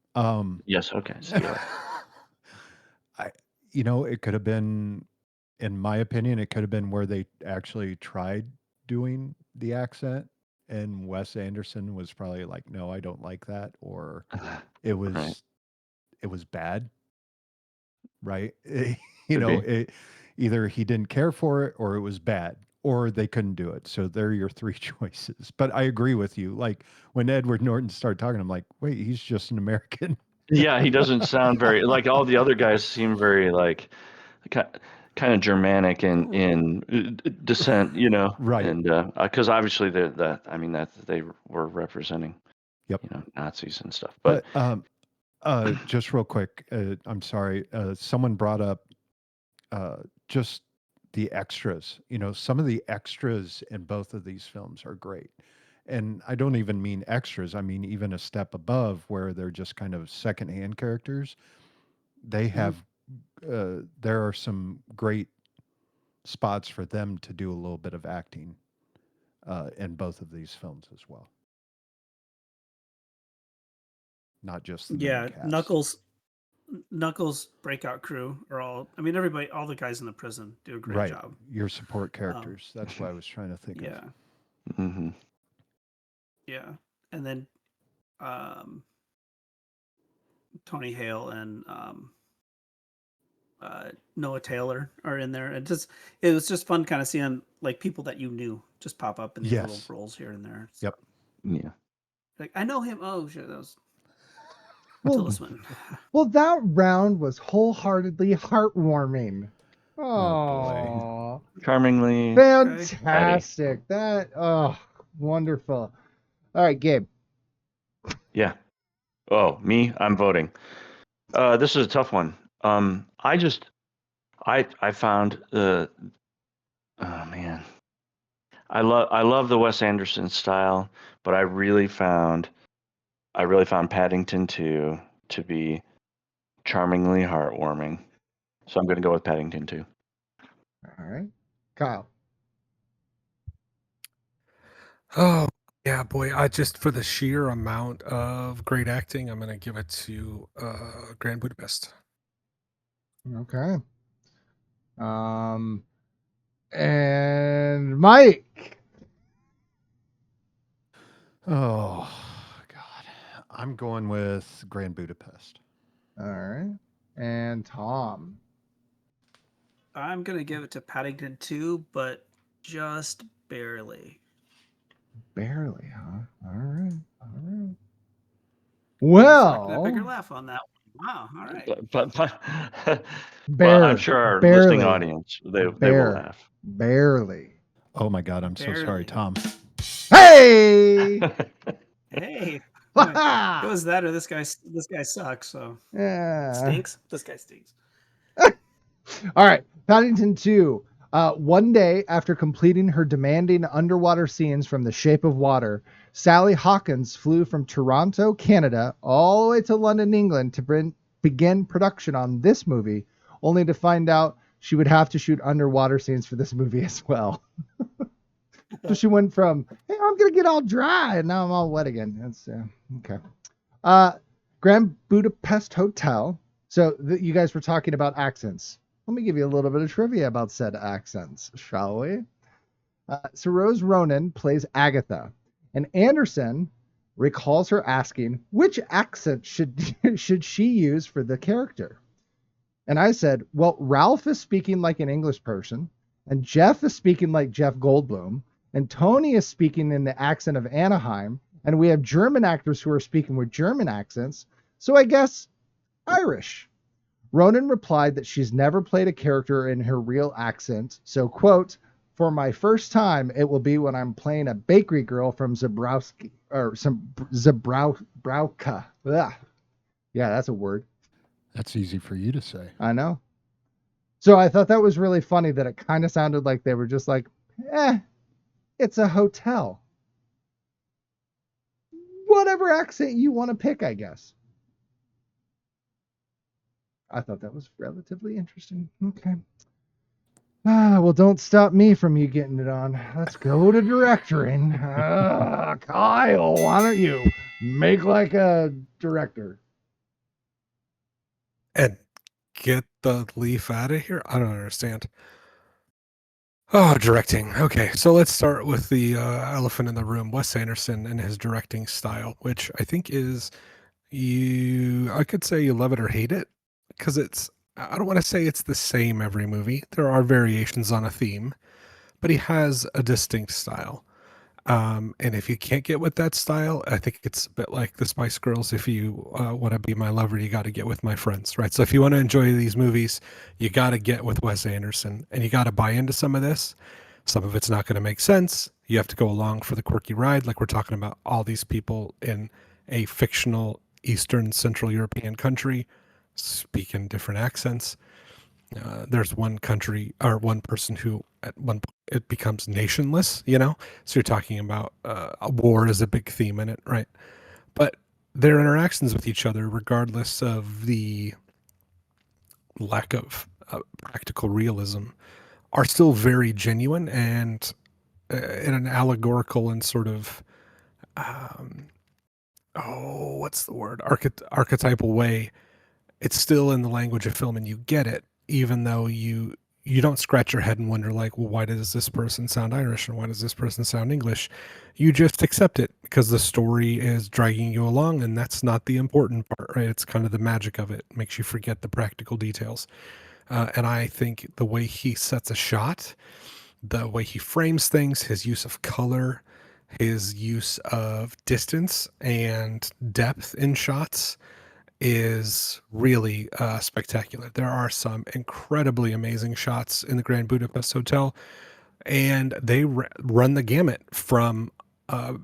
Yes, okay. See you later. It could have been, in my opinion, it could have been where they actually tried doing the accent, and Wes Anderson was probably like, "No, I don't like that," or it was Right. it was bad, right? Could be. Either he didn't care for it, or it was bad, or they couldn't do it. So they're your three choices. But I agree with you. Like when Edward Norton started talking, I'm like, wait, he's just an American. Yeah, he doesn't sound very like all the other guys seem very like kind of Germanic in descent, you know, Right. And because obviously that they were representing, Yep. you know, Nazis and stuff. But But just real quick, I'm sorry. Someone brought up just the extras. Some of the extras in both of these films are great. And I don't even mean extras. I mean, even a step above where they're just kind of secondhand characters. They have, there are some great spots for them to do a little bit of acting in both of these films as well. Not just the main cast. Knuckles breakout crew are all, I mean, everybody, all the guys in the prison do a great job. Your support characters. That's what I was trying to think Yeah. of. Mm-hmm. Yeah. And then Tony Hale and Noah Taylor are in there. It was just fun kind of seeing like people that you knew just pop up in these little roles here and there. Yep. Yeah. Like, I know him. Oh shit, that was Well, that round was wholeheartedly heartwarming. Oh, boy. Charmingly Fantastic. Wonderful. All right, Gabe. Yeah. Oh, me? I'm voting. This is a tough one. I found oh man. I love the Wes Anderson style, but I really found Paddington 2 to be charmingly heartwarming. So I'm going to go with Paddington 2. All right. Kyle. Oh, yeah, boy. I just, for the sheer amount of great acting, I'm going to give it to Grand Budapest. Okay. And Mike. Oh, God. I'm going with Grand Budapest. All right. And Tom. I'm going to give it to Paddington 2, but just barely. Barely, huh? All right. All right. Well, a bigger laugh on that one. Wow. All right. Well, I'm sure our listening audience, they will laugh. Barely. Oh my God, I'm so sorry, Tom. Hey! Hey. It was that or this guy sucks, so yeah. Stinks. This guy stinks. All right. Paddington 2. One day after completing her demanding underwater scenes from The Shape of Water, Sally Hawkins flew from Toronto, Canada, all the way to London, England to begin production on this movie, only to find out she would have to shoot underwater scenes for this movie as well. So she went from, hey, I'm going to get all dry, and now I'm all wet again. That's okay. Grand Budapest Hotel. So you guys were talking about accents. Let me give you a little bit of trivia about said accents, shall we? So Rose Ronan plays Agatha, and Anderson recalls her asking which accent should she use for the character. And I said, well, Ralph is speaking like an English person, and Jeff is speaking like Jeff Goldblum, and Tony is speaking in the accent of Anaheim, and we have German actors who are speaking with German accents, so I guess Irish. Ronan replied that she's never played a character in her real accent, so, quote, for my first time, it will be when I'm playing a bakery girl from Zabrowski, or some Zabrowka. Ugh. Yeah, that's a word. That's easy for you to say. I know. So I thought that was really funny that it kind of sounded like they were just like, it's a hotel. Whatever accent you want to pick, I guess. I thought that was relatively interesting. Okay. Well, don't stop me from you getting it on. Let's go to directing. Kyle, why don't you make like a director? And get the leaf out of here? I don't understand. Oh, directing. Okay, so let's start with the elephant in the room, Wes Anderson and his directing style, which I think is I could say you love it or hate it, because I don't want to say it's the same every movie. There are variations on a theme, but he has a distinct style. And if you can't get with that style, I think it's a bit like the Spice Girls. If you want to be my lover, you got to get with my friends, right? So if you want to enjoy these movies, you got to get with Wes Anderson, and you got to buy into some of this. Some of it's not going to make sense. You have to go along for the quirky ride, like we're talking about all these people in a fictional Eastern Central European country speaking different accents. There's one country or one person who at one point it becomes nationless, so you're talking about a war is a big theme in it, right? But their interactions with each other, regardless of the lack of practical realism, are still very genuine and in an allegorical and sort of what's the word, archetypal way. It's still in the language of film and you get it, even though you don't scratch your head and wonder like, well, why does this person sound Irish and why does this person sound English? You just accept it because the story is dragging you along, and that's not the important part, right? It's kind of the magic of it. It makes you forget the practical details. And I think the way he sets a shot, the way he frames things, his use of color, his use of distance and depth in shots is really spectacular. There are some incredibly amazing shots in the Grand Budapest Hotel, and they run the gamut from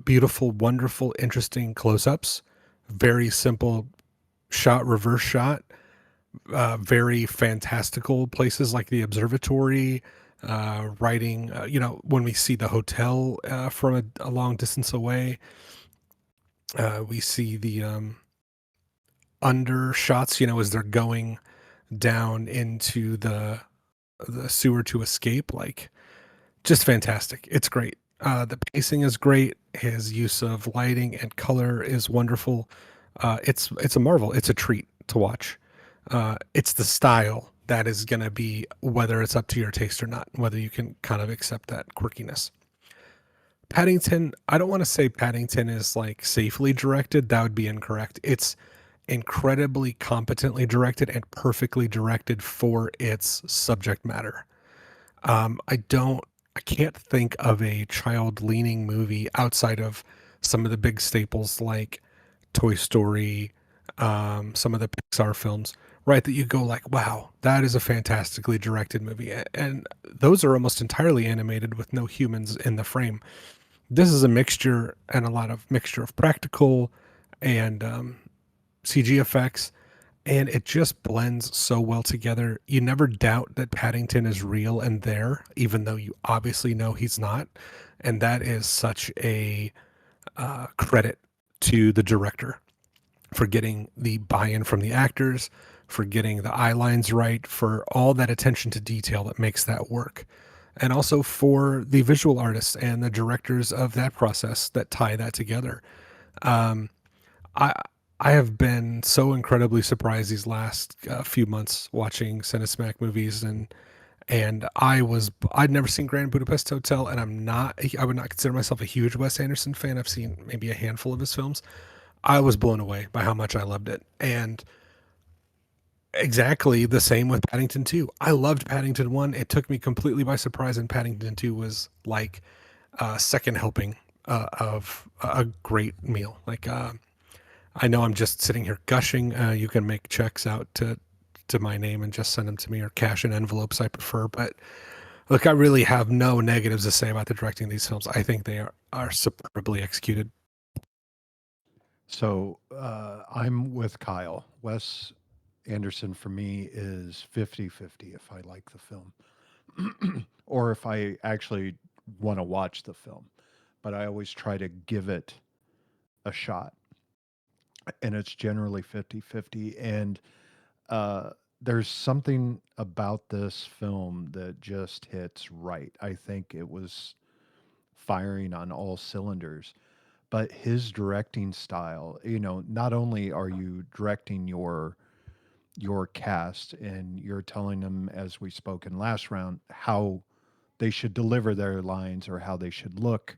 beautiful, wonderful, interesting close-ups, very simple shot, reverse shot, very fantastical places like the observatory, writing, when we see the hotel from a long distance away, we see the under shots, as they're going down into the sewer to escape, like just fantastic. It's great. The pacing is great. His use of lighting and color is wonderful. It's a marvel. It's a treat to watch. It's the style that is going to be whether it's up to your taste or not, whether you can kind of accept that quirkiness. Paddington, I don't want to say Paddington is like safely directed. That would be incorrect. It's incredibly competently directed and perfectly directed for its subject matter. I can't think of a child-leaning movie outside of some of the big staples like Toy Story, some of the Pixar films, right, that you go like, wow, that is a fantastically directed movie. And those are almost entirely animated with no humans in the frame. This is a mixture and a lot of mixture of practical and CG effects, and it just blends so well together. You never doubt that Paddington is real and there, even though you obviously know he's not. And that is such a credit to the director for getting the buy-in from the actors, for getting the eye lines right, for all that attention to detail that makes that work. And also for the visual artists and the directors of that process that tie that together. I have been so incredibly surprised these last few months watching Cinesmack movies, and I'd never seen Grand Budapest Hotel, and I would not consider myself a huge Wes Anderson fan. I've seen maybe a handful of his films. I was blown away by how much I loved it, and Exactly the same with Paddington 2. I loved Paddington 1. It took me completely by surprise, and Paddington 2 was like a second helping of a great meal. Like, I know I'm just sitting here gushing. You can make checks out to my name and just send them to me, or cash in envelopes, I prefer. But look, I really have no negatives to say about the directing of these films. I think they are superbly executed. So I'm with Kyle. Wes Anderson for me is 50-50 if I like the film or if I actually want to watch the film. But I always try to give it a shot. And it's generally 50-50. And there's something about this film that just hits right. I think it was firing on all cylinders. But his directing style, not only are you directing your cast and you're telling them, as we spoke in last round, how they should deliver their lines or how they should look,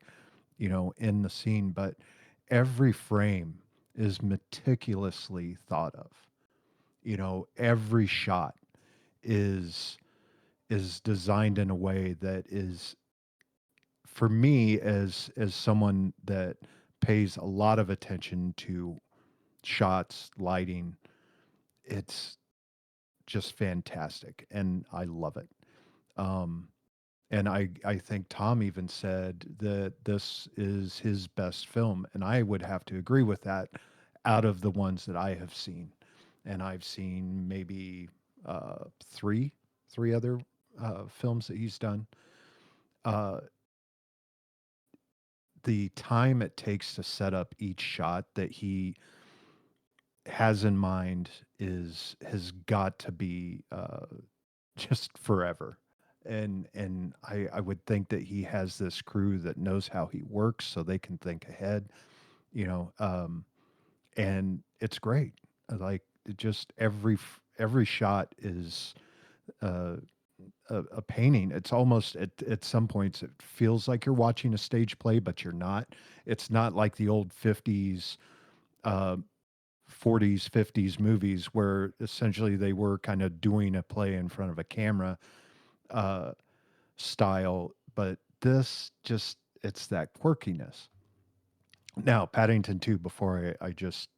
in the scene, but every frame is meticulously thought of. Every shot is designed in a way that is, for me, as someone that pays a lot of attention to shots, lighting, it's just fantastic and I love it. Um, and I think Tom even said that this is his best film, and I would have to agree with that out of the ones that I have seen. And I've seen maybe three other films that he's done. Uh, the time it takes to set up each shot that he has in mind has got to be just forever. And I would think that he has this crew that knows how he works so they can think ahead, you know, um, and it's great. Like just every shot is uh, a painting. It's almost at some points it feels like you're watching a stage play, but you're not. It's not like the old 50s, uh, 40s, 50s movies where essentially they were kind of doing a play in front of a camera uh, style. But this just, it's that quirkiness. Now, Paddington 2, before I just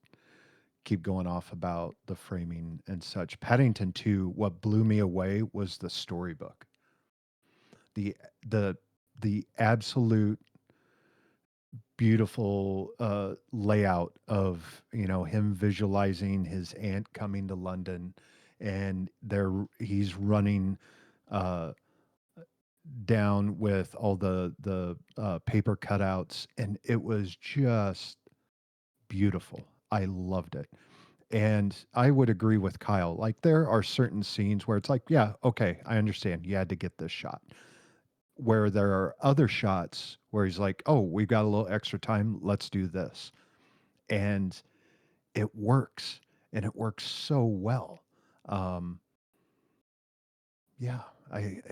keep going off about the framing and such, Paddington 2, what blew me away was the storybook. The the the absolute beautiful layout of him visualizing his aunt coming to London, and he's running uh, down with all the paper cutouts, and it was just beautiful. I loved it. And I would agree with Kyle. Like there are certain scenes where it's like, yeah, okay, I understand. You had to get this shot. Where there are other shots where he's like, "Oh, we've got a little extra time. Let's do this." And it works, and it works so well. Um, yeah, I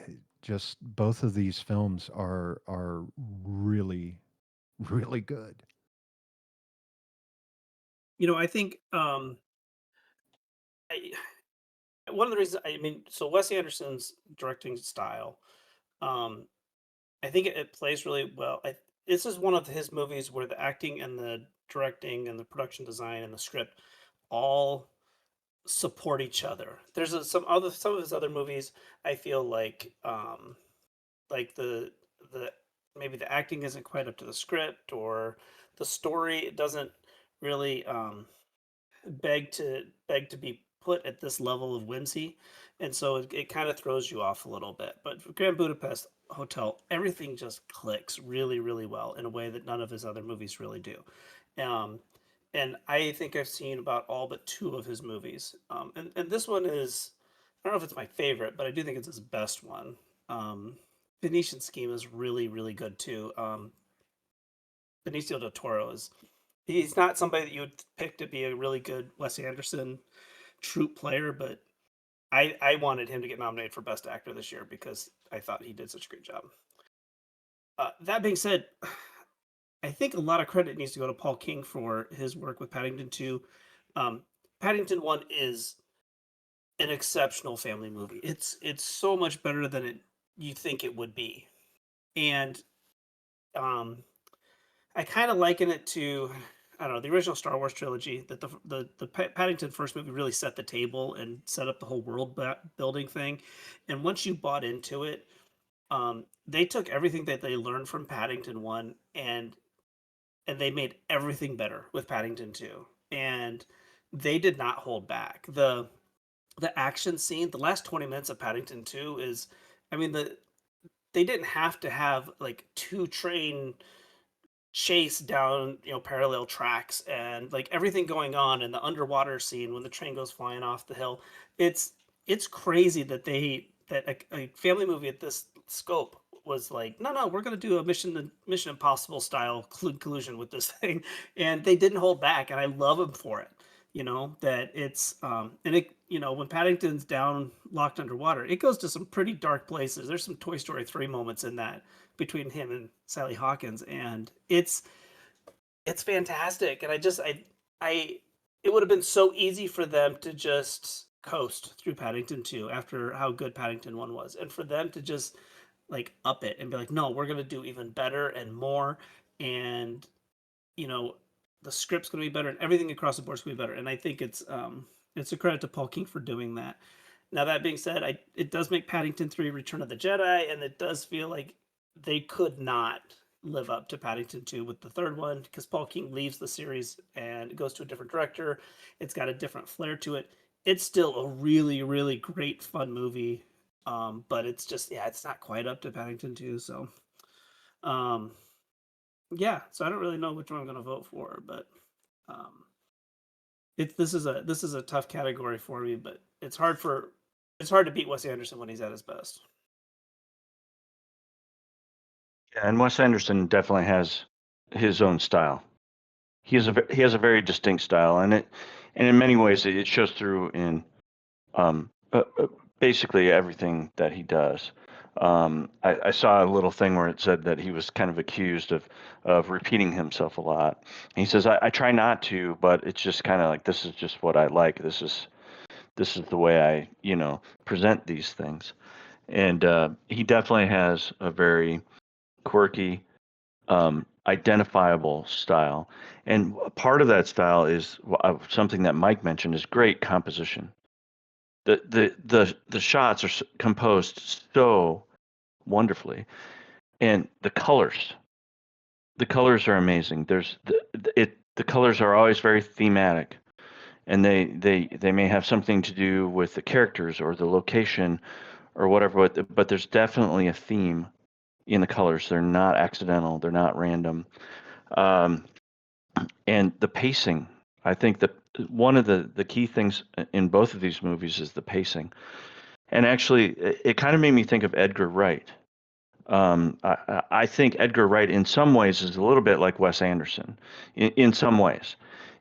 just both of these films are really really good. I think I, one of the reasons, I mean, so Wes Anderson's directing style, um, I think it plays really well. This is one of his movies where the acting and the directing and the production design and the script all support each other. Some of his other movies, I feel like the maybe the acting isn't quite up to the script, or the story doesn't really beg to be put at this level of whimsy, and so it kind of throws you off a little bit. But for Grand Budapest Hotel, everything just clicks really, really well in a way that none of his other movies really do. Um, and I think I've seen about all but two of his movies. And this one is, I don't know if it's my favorite, but I do think it's his best one. Venetian Scheme is really, really good too. Benicio del Toro he's not somebody that you would pick to be a really good Wes Anderson troupe player, but I wanted him to get nominated for Best Actor this year because I thought he did such a great job. That being said, I think a lot of credit needs to go to Paul King for his work with Paddington 2. Paddington 1 is an exceptional family movie. It's so much better than you think it would be. And um I kind of liken it to, I don't know, the original Star Wars trilogy. That the Paddington first movie really set the table and set up the whole world building thing. And once you bought into it, they took everything that they learned from Paddington One and they made everything better with Paddington Two. And they did not hold back. The action scene, the last 20 minutes of Paddington Two is, I mean, they didn't have to have like two train chase down, parallel tracks, and like everything going on in the underwater scene when the train goes flying off the hill. It's crazy that a family movie at this scope was like, no, we're going to do a Mission Impossible style collusion with this thing, and they didn't hold back, and I love them for it. That it's and it when Paddington's down locked underwater, it goes to some pretty dark places. There's some Toy Story 3 moments in that between him and Sally Hawkins, and it's fantastic. And I it would have been so easy for them to just coast through Paddington 2 after how good Paddington 1 was, and for them to just like up it and be like, no, we're gonna do even better and more, and you know the script's gonna be better, and everything across the board's gonna be better. And I think it's a credit to Paul King for doing that. Now that being said, it does make Paddington 3 Return of the Jedi, and it does feel like they could not live up to Paddington 2 with the third one, because Paul King leaves the series and it goes to a different director. It's got a different flair to it. It's still a really, really great, fun movie. But it's just, yeah, it's not quite up to Paddington 2. So, um, yeah, so I don't really know which one I'm going to vote for, but um, this is a tough category for me, but it's hard to beat Wes Anderson when he's at his best. Yeah, and Wes Anderson definitely has his own style. He has a very distinct style, and in many ways it shows through in um, basically everything that he does. I saw a little thing where it said that he was kind of accused of repeating himself a lot. And he says, I try not to, but it's just kind of like, this is just what I like. This is the way I present these things. And he definitely has a very quirky, identifiable style. And part of that style is something that Mike mentioned, is great composition. The shots are composed so wonderfully, and the colors are amazing. The colors are always very thematic, and they may have something to do with the characters or the location or whatever, but there's definitely a theme in the colors. They're not accidental, they're not random. And the pacing, I think that one of the key things in both of these movies is the pacing. And actually, it kind of made me think of Edgar Wright. I think Edgar Wright, in some ways, is a little bit like Wes Anderson, in some ways.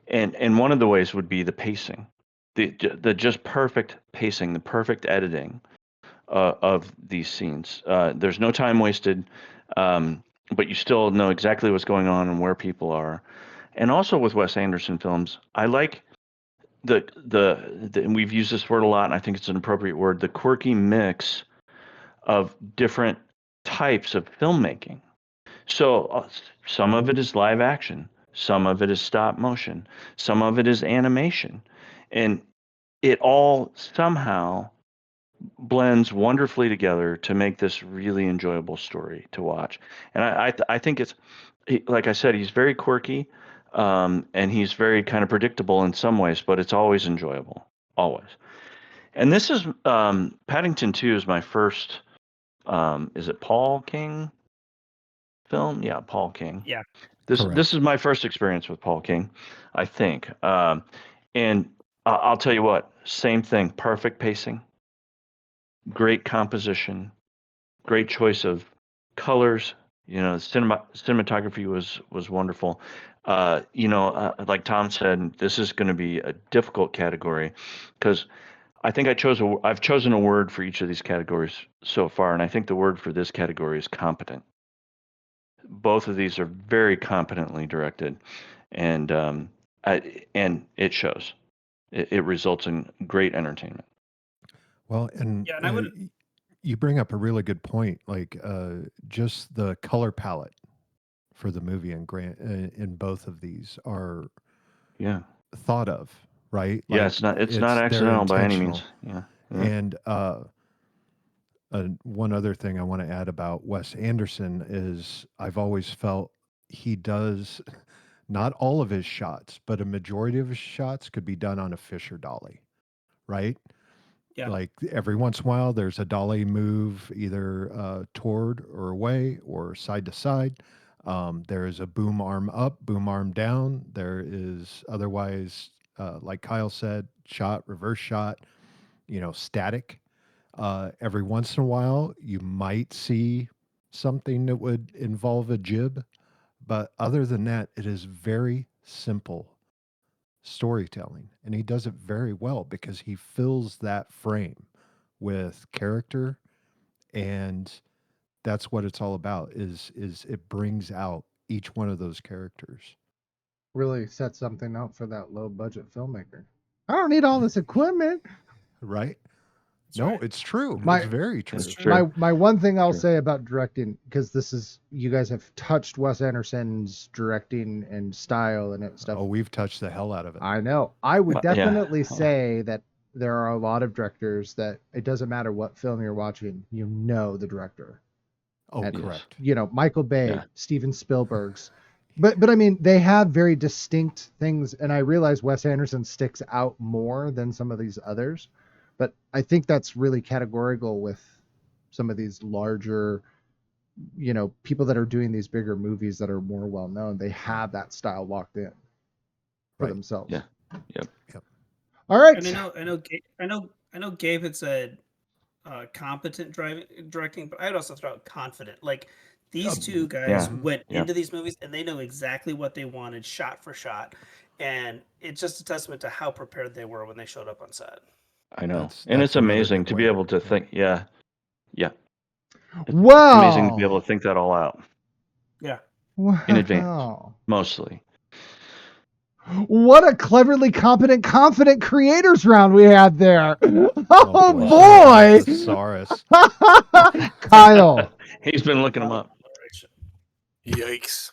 And one of the ways would be the pacing, the just perfect pacing, the perfect editing of these scenes. There's no time wasted, but you still know exactly what's going on and where people are. And also with Wes Anderson films, I like and we've used this word a lot, and I think it's an appropriate word, the quirky mix of different types of filmmaking. So some of it is live action, some of it is stop motion, some of it is animation, and it all somehow blends wonderfully together to make this really enjoyable story to watch. And I think it's, like I said, he's very quirky, and he's very kind of predictable in some ways, but it's always enjoyable, always. And this is Paddington 2 is my first. Is it Paul King film? Yeah, Paul King. Yeah. This is my first experience with Paul King, I think. And I'll tell you what, same thing, perfect pacing, great composition, great choice of colors. Cinematography was wonderful. Like Tom said, this is going to be a difficult category because I think I've chosen a word for each of these categories so far, and I think the word for this category is competent. Both of these are very competently directed, and it shows. It results in great entertainment. Well, and Yeah, and I would. you bring up a really good point. Like just the color palette for the movie and Grant in both of these are Yeah. thought of, right? Yeah, Like it's not they're accidental by any means. intentional. Yeah. Yeah. And one other thing I want to add about Wes Anderson is I've always felt he does not all of his shots, but a majority of his shots could be done on a Fisher dolly, right? Yeah. Like every once in a while, there's a dolly move either toward or away or side to side. There is a boom arm up, boom arm down. There is otherwise, like Kyle said, shot, reverse shot, static. Every once in a while, you might see something that would involve a jib. But other than that, it is very simple storytelling. And he does it very well because he fills that frame with character. And that's what it's all about is it brings out each one of those characters. Really set something up for that low budget filmmaker. I don't need all this equipment. Right? That's No, right. it's true. My- It's very true. It's true. My one thing I'll Sure. say about directing, because this is you guys have touched Wes Anderson's directing and style and stuff. Oh, we've touched the hell out of it. I know. I would Yeah. definitely say that there are a lot of directors that it doesn't matter what film you're watching, you know the director. Oh, And, correct. Michael Bay, Yeah. Steven Spielberg's. But I mean, they have very distinct things, and I realize Wes Anderson sticks out more than some of these others. But I think that's really categorical with some of these larger, people that are doing these bigger movies that are more well known. They have that style locked in for Right. themselves. Yeah. Yep. All right. And I know Gabe had said competent directing, but I'd also throw out confident. Like these two guys Yeah. went Yeah. into these movies and they know exactly what they wanted, shot for shot, and it's just a testament to how prepared they were when they showed up on set. I know. That's And it's another amazing good to way be to able to put it. think. Yeah. Yeah. Wow. Amazing to be able to think that all out Yeah. in advance. Wow. mostly. What a cleverly competent, confident creators round we had there. Oh, Oh, boy. Thesaurus. Kyle. He's been looking them up. Yikes.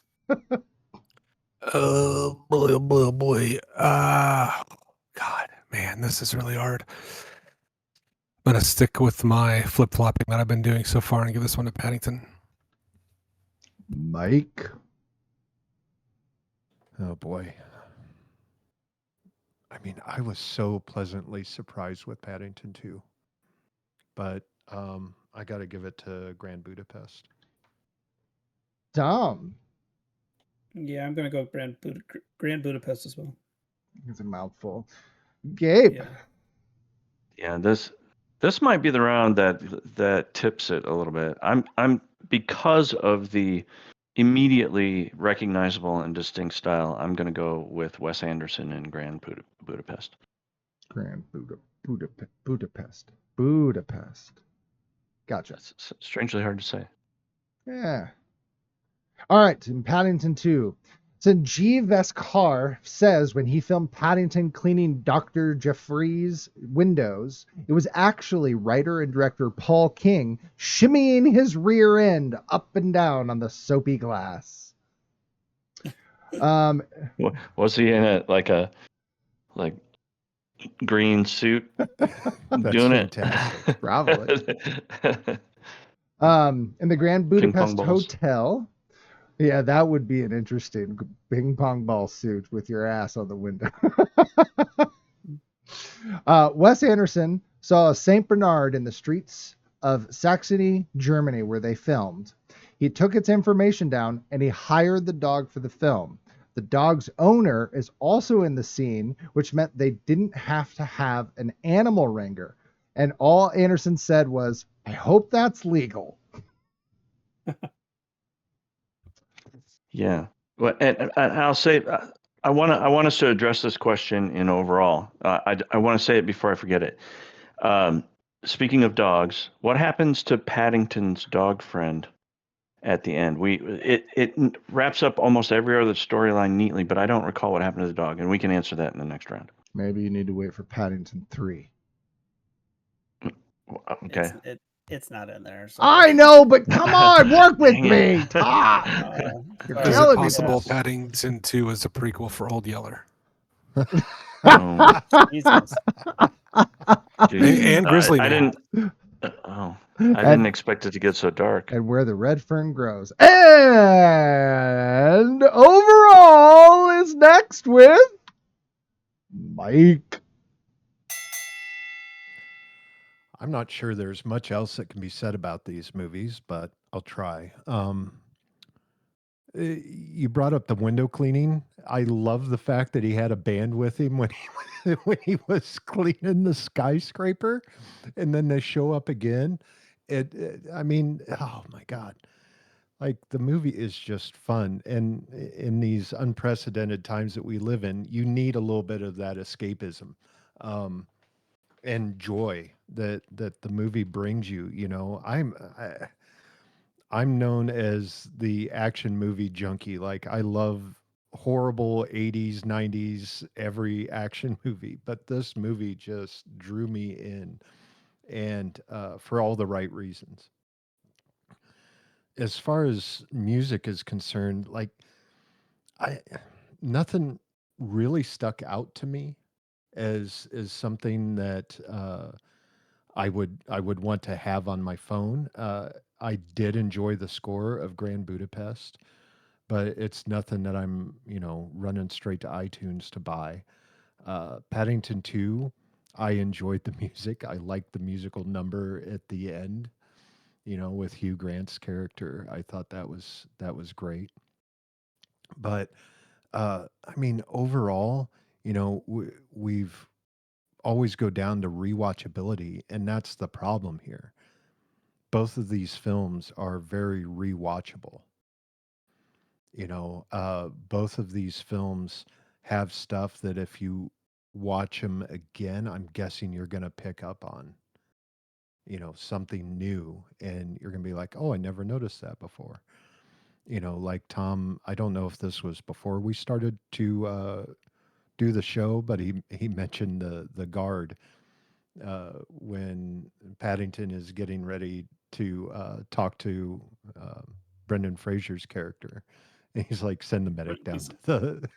Oh boy, oh boy, oh boy. God, man, this is really hard. I'm gonna stick with my flip-flopping that I've been doing so far and give this one to Paddington. Mike. Oh boy. I mean, I was so pleasantly surprised with Paddington 2. But I got to give it to Grand Budapest. Dom. Yeah, I'm gonna go Grand Budapest as well. It's a mouthful. Gabe. Yeah. Yeah, this might be the round that tips it a little bit. I'm because of the immediately recognizable and distinct style, I'm going to go with Wes Anderson and Grand Budapest. Grand Budapest. Gotcha. That's strangely hard to say. Yeah. All right. In Paddington 2. Sanjeev Vaskar says when he filmed Paddington cleaning Dr. Jeffrey's windows, it was actually writer and director Paul King shimmying his rear end up and down on the soapy glass. Was he in it like green suit doing fantastic. it? Probably. In the Grand Ping pong Budapest balls. Hotel. Yeah, that would be an interesting ping pong ball suit with your ass on the window. Wes Anderson saw a St. Bernard in the streets of Saxony, Germany, where they filmed. He took its information down and he hired the dog for the film. The dog's owner is also in the scene, which meant they didn't have to have an animal wrangler. And all Anderson said was, I hope that's legal. Yeah. Well, and I'll say I want us to address this question in overall. I want to say it before I forget it. Speaking of dogs, what happens to Paddington's dog friend at the end? It wraps up almost every other storyline neatly, but I don't recall what happened to the dog, and we can answer that in the next round. Maybe you need to wait for Paddington 3. Okay. It's not in there. So I know, but come on, work with Dang it. me, Todd. You're Is it killing me. possible Yes. Paddington 2 is a prequel for Old Yeller? Oh, Jesus. geez. And Grizzly I Man. didn't. I didn't expect it to get so dark. And where the red fern grows. And overall is next with Mike. I'm not sure there's much else that can be said about these movies, but I'll try. You brought up the window cleaning. I love the fact that he had a band with him when when he was cleaning the skyscraper, and then they show up again. I mean, oh my God. Like the movie is just fun, and in these unprecedented times that we live in, you need a little bit of that escapism. And joy that the movie brings you. You know, I'm known as the action movie junkie. Like I love horrible 80s, 90s every action movie, but this movie just drew me in, and for all the right reasons. As far as music is concerned, like I nothing really stuck out to me as something that I would want to have on my phone. I did enjoy the score of Grand Budapest, but it's nothing that I'm running straight to iTunes to buy. Paddington 2, I enjoyed the music. I liked the musical number at the end. With Hugh Grant's character, I thought that was great. But I mean, overall, we've always go down to rewatchability, and that's the problem here. Both of these films are very rewatchable. Both of these films have stuff that if you watch them again, I'm guessing you're going to pick up on, something new, and you're going to be like, oh, I never noticed that before. Like Tom, I don't know if this was before we started to do the show, but he mentioned the guard when Paddington is getting ready to talk to Brendan Fraser's character. And he's like, send the medic down to the.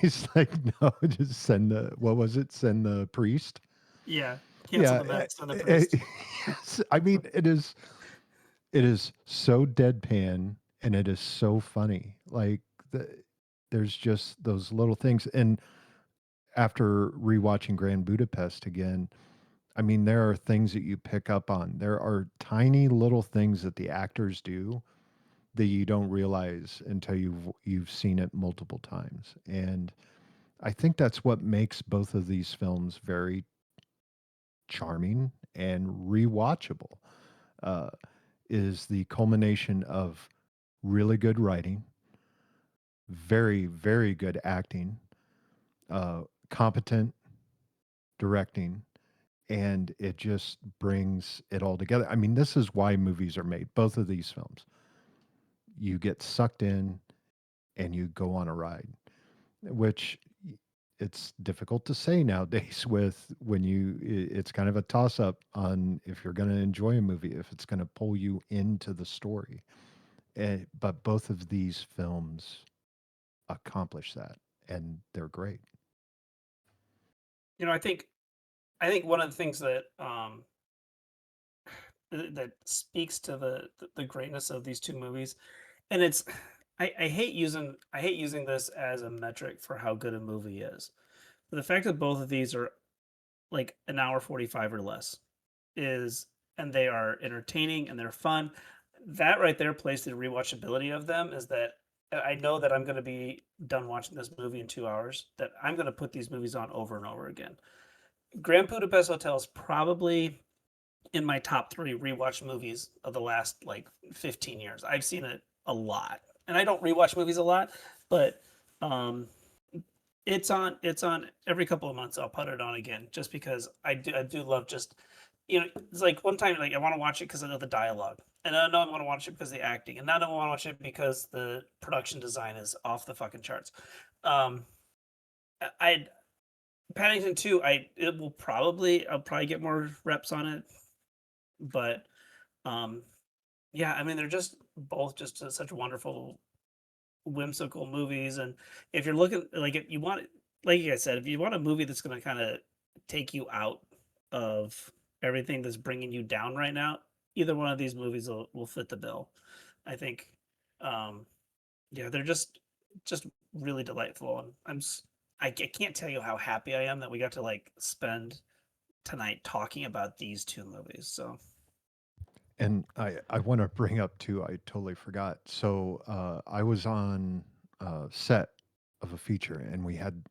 He's like, no, just send the. What was it? Send the priest. Yeah. Cancel the medics on the eh, priest. yes, I mean, it is so deadpan, and it is so funny. Like there's just those little things. And after rewatching Grand Budapest again, I mean, there are things that you pick up on. There are tiny little things that the actors do that you don't realize until you've seen it multiple times. And I think that's what makes both of these films very charming and rewatchable. Uh, is the culmination of really good writing, very, very good acting, competent directing, and it just brings it all together. I mean, this is why movies are made, both of these films. You get sucked in and you go on a ride, which it's difficult to say nowadays with it's kind of a toss up on if you're going to enjoy a movie, if it's going to pull you into the story. But both of these films accomplish that, and they're great. I think one of the things that that speaks to the greatness of these two movies, and it's I hate using this as a metric for how good a movie is. But the fact that both of these are like an hour 45 or less and they are entertaining and they're fun. That right there plays the rewatchability of them is that I know that I'm going to be done watching this movie in 2 hours, that I'm going to put these movies on over and over again. Grand Budapest Hotel is probably in my top 3 rewatch movies of the last like 15 years. I've seen it a lot, and I don't rewatch movies a lot, but it's on every couple of months. I'll put it on again just because I do love just it's like one time like I want to watch it because I know the dialogue, and I know I want to watch it because of the acting, and now I want to watch it because the production design is off the fucking charts. I Paddington 2, I'll probably get more reps on it, but yeah, I mean they're just both just such wonderful, whimsical movies. And if you're looking like if you want, like I said, if you want a movie that's going to kind of take you out of everything that's bringing you down right now, either one of these movies will fit the bill. I think, yeah, they're just really delightful, and I can't tell you how happy I am that we got to like spend tonight talking about these two movies. So And I want to bring up too, I totally forgot. So I was on set of a feature and we had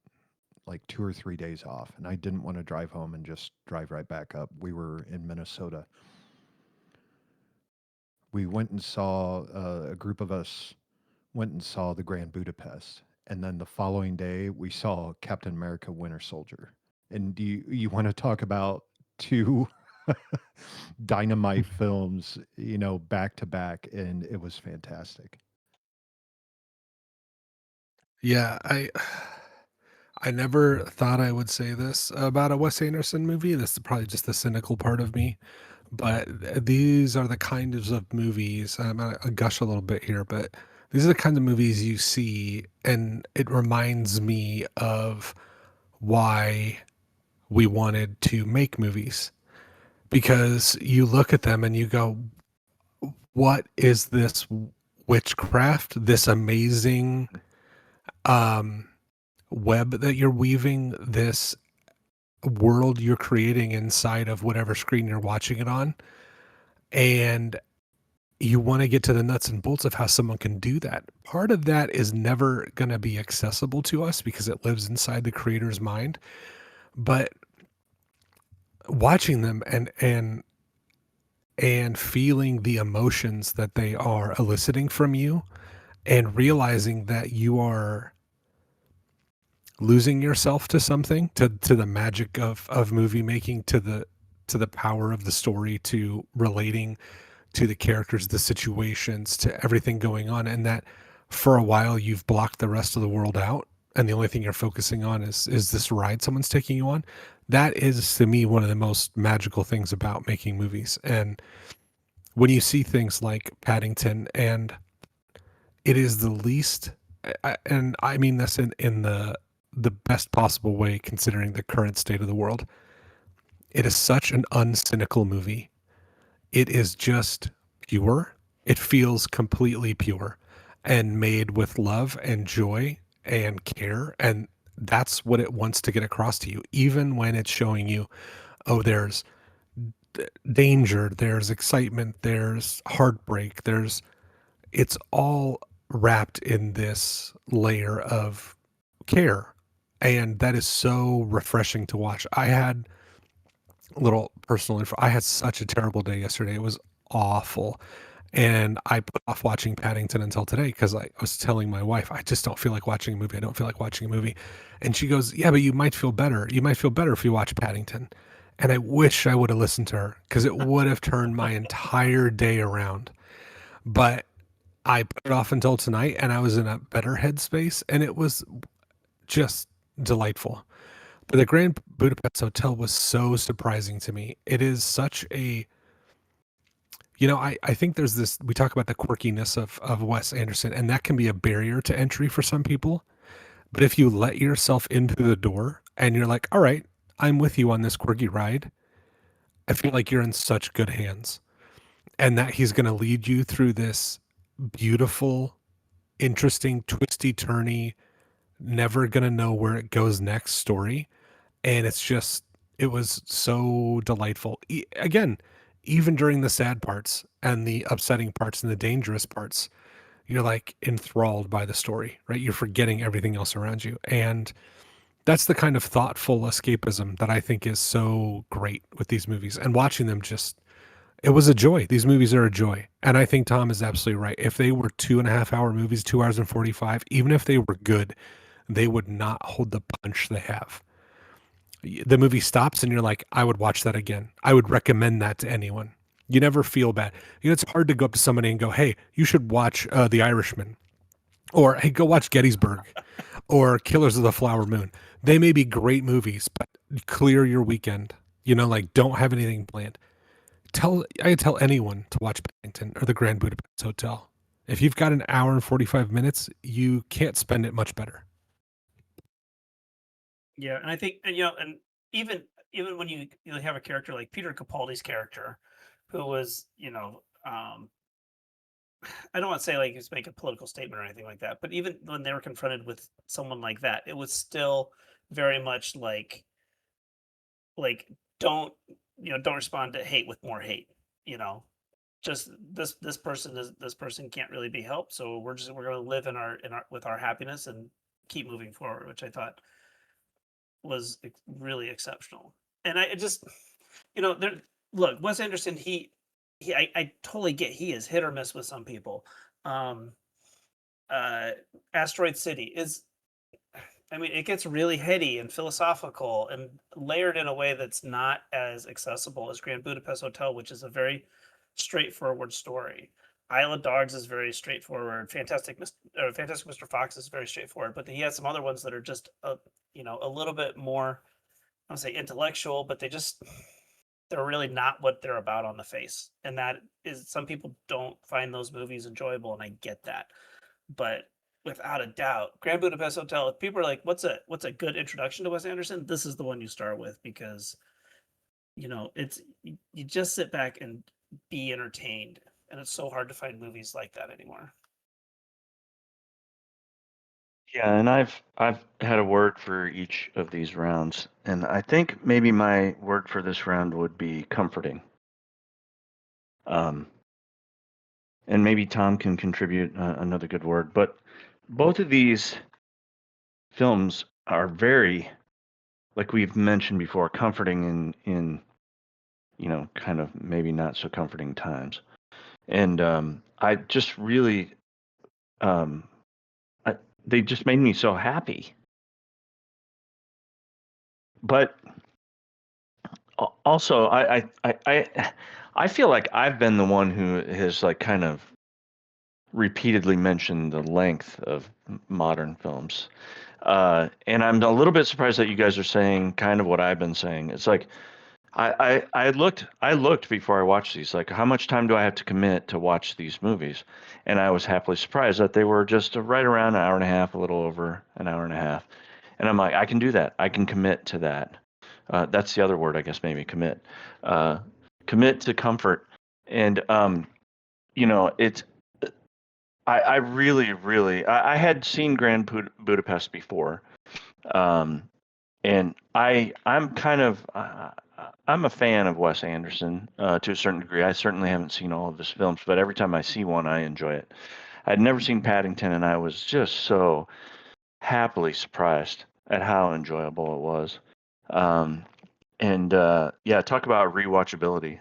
like 2 or 3 days off, and I didn't want to drive home and just drive right back up. We were in Minnesota. We went and saw a group of us went and saw the Grand Budapest, and then the following day we saw Captain America: Winter Soldier. And do you want to talk about two dynamite films, back to back, and it was fantastic. Yeah, I never thought I would say this about a Wes Anderson movie. This is probably just the cynical part of me. But these are the kinds of movies. I gush a little bit here, but these are the kinds of movies you see, and it reminds me of why we wanted to make movies. Because you look at them and you go, what is this witchcraft, this amazing web that you're weaving, this world you're creating inside of whatever screen you're watching it on? And you want to get to the nuts and bolts of how someone can do that. Part of that is never going to be accessible to us because it lives inside the creator's mind. But watching them and feeling the emotions that they are eliciting from you, and realizing that you are losing yourself to something, to the magic of movie making, to the power of the story, to relating to the characters, the situations, to everything going on, and that for a while you've blocked the rest of the world out, and the only thing you're focusing on is this ride someone's taking you on. That is, to me, one of the most magical things about making movies. And when you see things like Paddington, and it is the least, and I mean this in the best possible way, considering the current state of the world, it is such an uncynical movie. It is just pure. It feels completely pure and made with love and joy and care. And that's what it wants to get across to you, even when it's showing you, oh, there's danger, there's excitement, there's heartbreak, it's all wrapped in this layer of care. And that is so refreshing to watch. I had a little personal info. I had such a terrible day yesterday. It was awful. And I put off watching Paddington until today because I was telling my wife, I just don't feel like watching a movie. I don't feel like watching a movie. And she goes, yeah, but you might feel better. You might feel better if you watch Paddington. And I wish I would have listened to her, because it would have turned my entire day around. But I put it off until tonight, and I was in a better headspace, and it was just delightful. But the Grand Budapest Hotel was so surprising to me. It is such a, I think there's this, we talk about the quirkiness of Wes Anderson, and that can be a barrier to entry for some people. But if you let yourself into the door and you're like, all right, I'm with you on this quirky ride, I feel like you're in such good hands, and that he's going to lead you through this beautiful, interesting, twisty, turny, never going to know where it goes next story. And it was so delightful. Again, even during the sad parts and the upsetting parts and the dangerous parts, you're like enthralled by the story, right? You're forgetting everything else around you. And that's the kind of thoughtful escapism that I think is so great with these movies. And watching them, it was a joy. These movies are a joy. And I think Tom is absolutely right. If they were 2.5-hour movies, 2 hours and 45, even if they were good, they would not hold the punch they have. The movie stops and you're like, I would watch that again. I would recommend that to anyone. You never feel bad. It's hard to go up to somebody and go, hey, you should watch The Irishman, or hey, go watch Gettysburg, or Killers of the Flower Moon. They may be great movies, but clear your weekend. Like don't have anything planned. I tell anyone to watch Paddington or the Grand Budapest Hotel. If you've got an hour and 45 minutes, you can't spend it much better. Yeah, and I think, and even when you have a character like Peter Capaldi's character, who was, I don't want to say like he's making a political statement or anything like that, but even when they were confronted with someone like that, it was still very much like don't respond to hate with more hate. Just this person can't really be helped, so we're going to live in our with our happiness and keep moving forward, which I thought was really exceptional. And I just, look, Wes Anderson, I totally get he is hit or miss with some people. Asteroid City is, it gets really heady and philosophical and layered in a way that's not as accessible as Grand Budapest Hotel, which is a very straightforward story. Isle of Dogs is very straightforward. Fantastic Mr. Fox is very straightforward, but he has some other ones that are just a little bit more, I don't say intellectual, but they're really not what they're about on the face. And that is, some people don't find those movies enjoyable, and I get that. But without a doubt, Grand Budapest Hotel, if people are like, what's a good introduction to Wes Anderson? This is the one you start with, because it's, you just sit back and be entertained. And it's so hard to find movies like that anymore. Yeah, and I've had a word for each of these rounds, and I think maybe my word for this round would be comforting. And maybe Tom can contribute another good word, but both of these films are very, like we've mentioned before, comforting in kind of maybe not so comforting times. And I just really, they just made me so happy. But also, I feel like I've been the one who has like kind of repeatedly mentioned the length of modern films, and I'm a little bit surprised that you guys are saying kind of what I've been saying. It's like I looked before I watched these, like how much time do I have to commit to watch these movies, and I was happily surprised that they were just right around an hour and a half, a little over an hour and a half, and I'm like, I can do that. I can commit to that. That's the other word, I guess, maybe commit. Commit to comfort, and it's. I really, really, I had seen Grand Budapest before, and I'm kind of. I'm a fan of Wes Anderson to a certain degree. I certainly haven't seen all of his films, but every time I see one, I enjoy it. I'd never seen Paddington, and I was just so happily surprised at how enjoyable it was. Yeah, talk about rewatchability.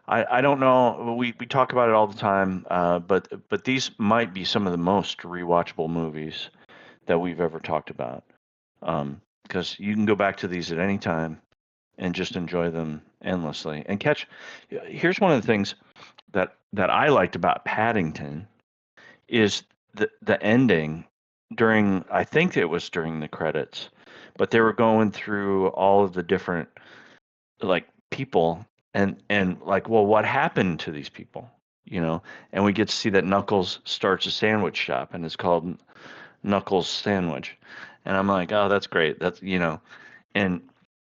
I don't know. We talk about it all the time, but these might be some of the most rewatchable movies that we've ever talked about. Because you can go back to these at any time and just enjoy them endlessly and catch. Here's one of the things that I liked about Paddington is the ending during, I think it was during the credits, but they were going through all of the different like people and like, well, what happened to these people, and we get to see that Knuckles starts a sandwich shop and it's called Knuckles Sandwich. And I'm like, oh, that's great. That's, and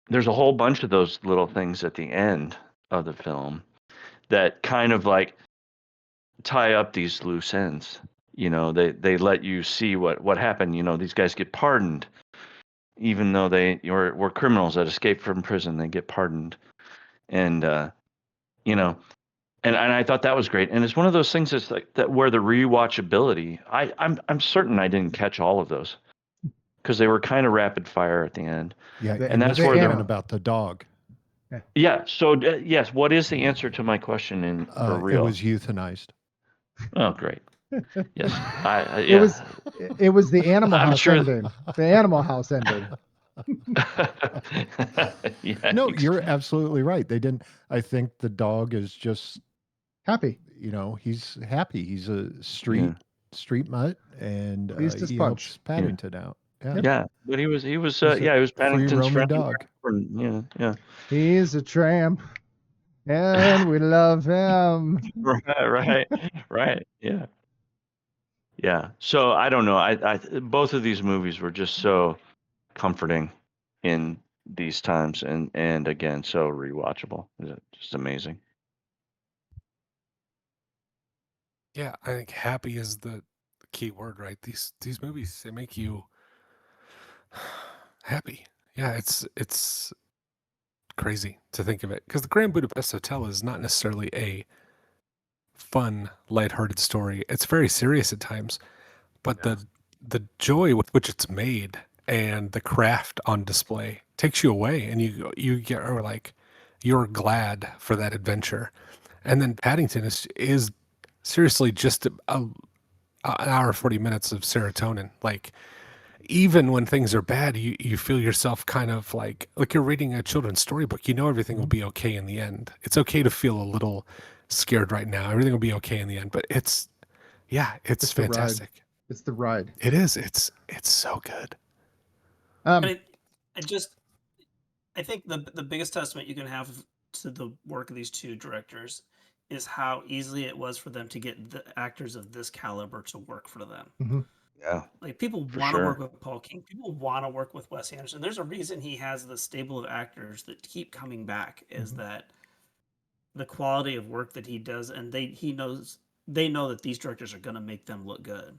there's a whole bunch of those little things at the end of the film that kind of like tie up these loose ends. They let you see what happened. These guys get pardoned, even though they were criminals that escaped from prison. They get pardoned, and and I thought that was great. And it's one of those things that's like that where the rewatchability. I'm certain I didn't catch all of those, because they were kind of rapid fire at the end. Yeah, and that's where they're about the dog. Yeah. So yes, what is the answer to my question in for real? It was euthanized. Oh, great. Yes, It was the Animal I'm House sure ending. The Animal House ending. Yeah, No, you're absolutely right. They didn't. I think the dog is just Happy. he's happy. He's a street street mutt, and Beast is he Punch. helps Paddington out. Yeah, Yeah, but he was He's a he was free Paddington's roaming friend. dog. Yeah. He's a tramp, and we love him. Right. Yeah. So I don't know. I both of these movies were just so comforting in these times, and again, so rewatchable. Just amazing. Yeah, I think happy is the key word, right? These movies, they make you happy. Yeah, it's crazy to think of it, because the Grand Budapest Hotel is not necessarily a fun, lighthearted story. It's very serious at times, but the joy with which it's made and the craft on display takes you away, and you get or like you're glad for that adventure. And then Paddington is seriously just an hour 40 minutes of serotonin. Like, even when things are bad, you feel yourself kind of like you're reading a children's storybook. You know everything will be okay in the end. It's okay to feel a little scared right now. Everything will be okay in the end. But it's the ride. fantastic. It's the ride. It is. It's so good. And I think the biggest testament you can have to the work of these two directors is how easily it was for them to get the actors of this caliber to work for them. Mhm. Yeah. Like, people For want to sure. work with Paul King. People want to work with Wes Anderson. There's a reason he has the stable of actors that keep coming back. Is that the quality of work that he does, and they know that these directors are going to make them look good.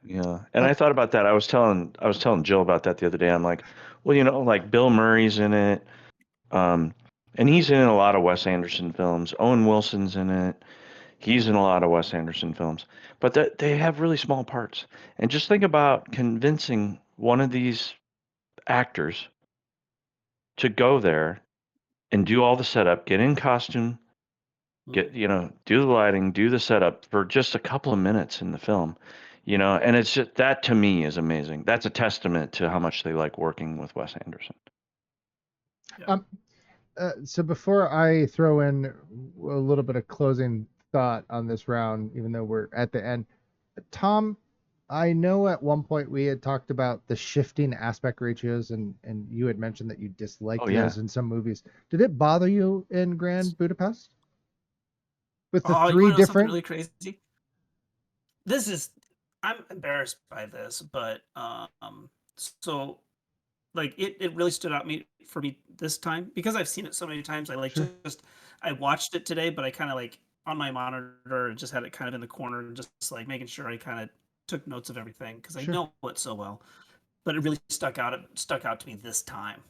Yeah, and I thought about that. I was telling Jill about that the other day. I'm like, well, like Bill Murray's in it, and he's in a lot of Wes Anderson films. Owen Wilson's in it. He's in a lot of Wes Anderson films, but they have really small parts. And just think about convincing one of these actors to go there and do all the setup, get in costume, do the lighting, do the setup for just a couple of minutes in the film. And it's just, that to me is amazing. That's a testament to how much they like working with Wes Anderson. So before I throw in a little bit of closing thought on this round, even though we're at the end, Tom, I know at one point we had talked about the shifting aspect ratios, and you had mentioned that you disliked those in some movies. Did it bother you in Grand Budapest? With the three different, really crazy. I'm embarrassed by this, but so like it really stood out for me this time, because I've seen it so many times. I watched it today, but I kind of like on my monitor and just had it kind of in the corner and just like making sure I kind of took notes of everything, because I know it so well. But it really stuck out to me this time.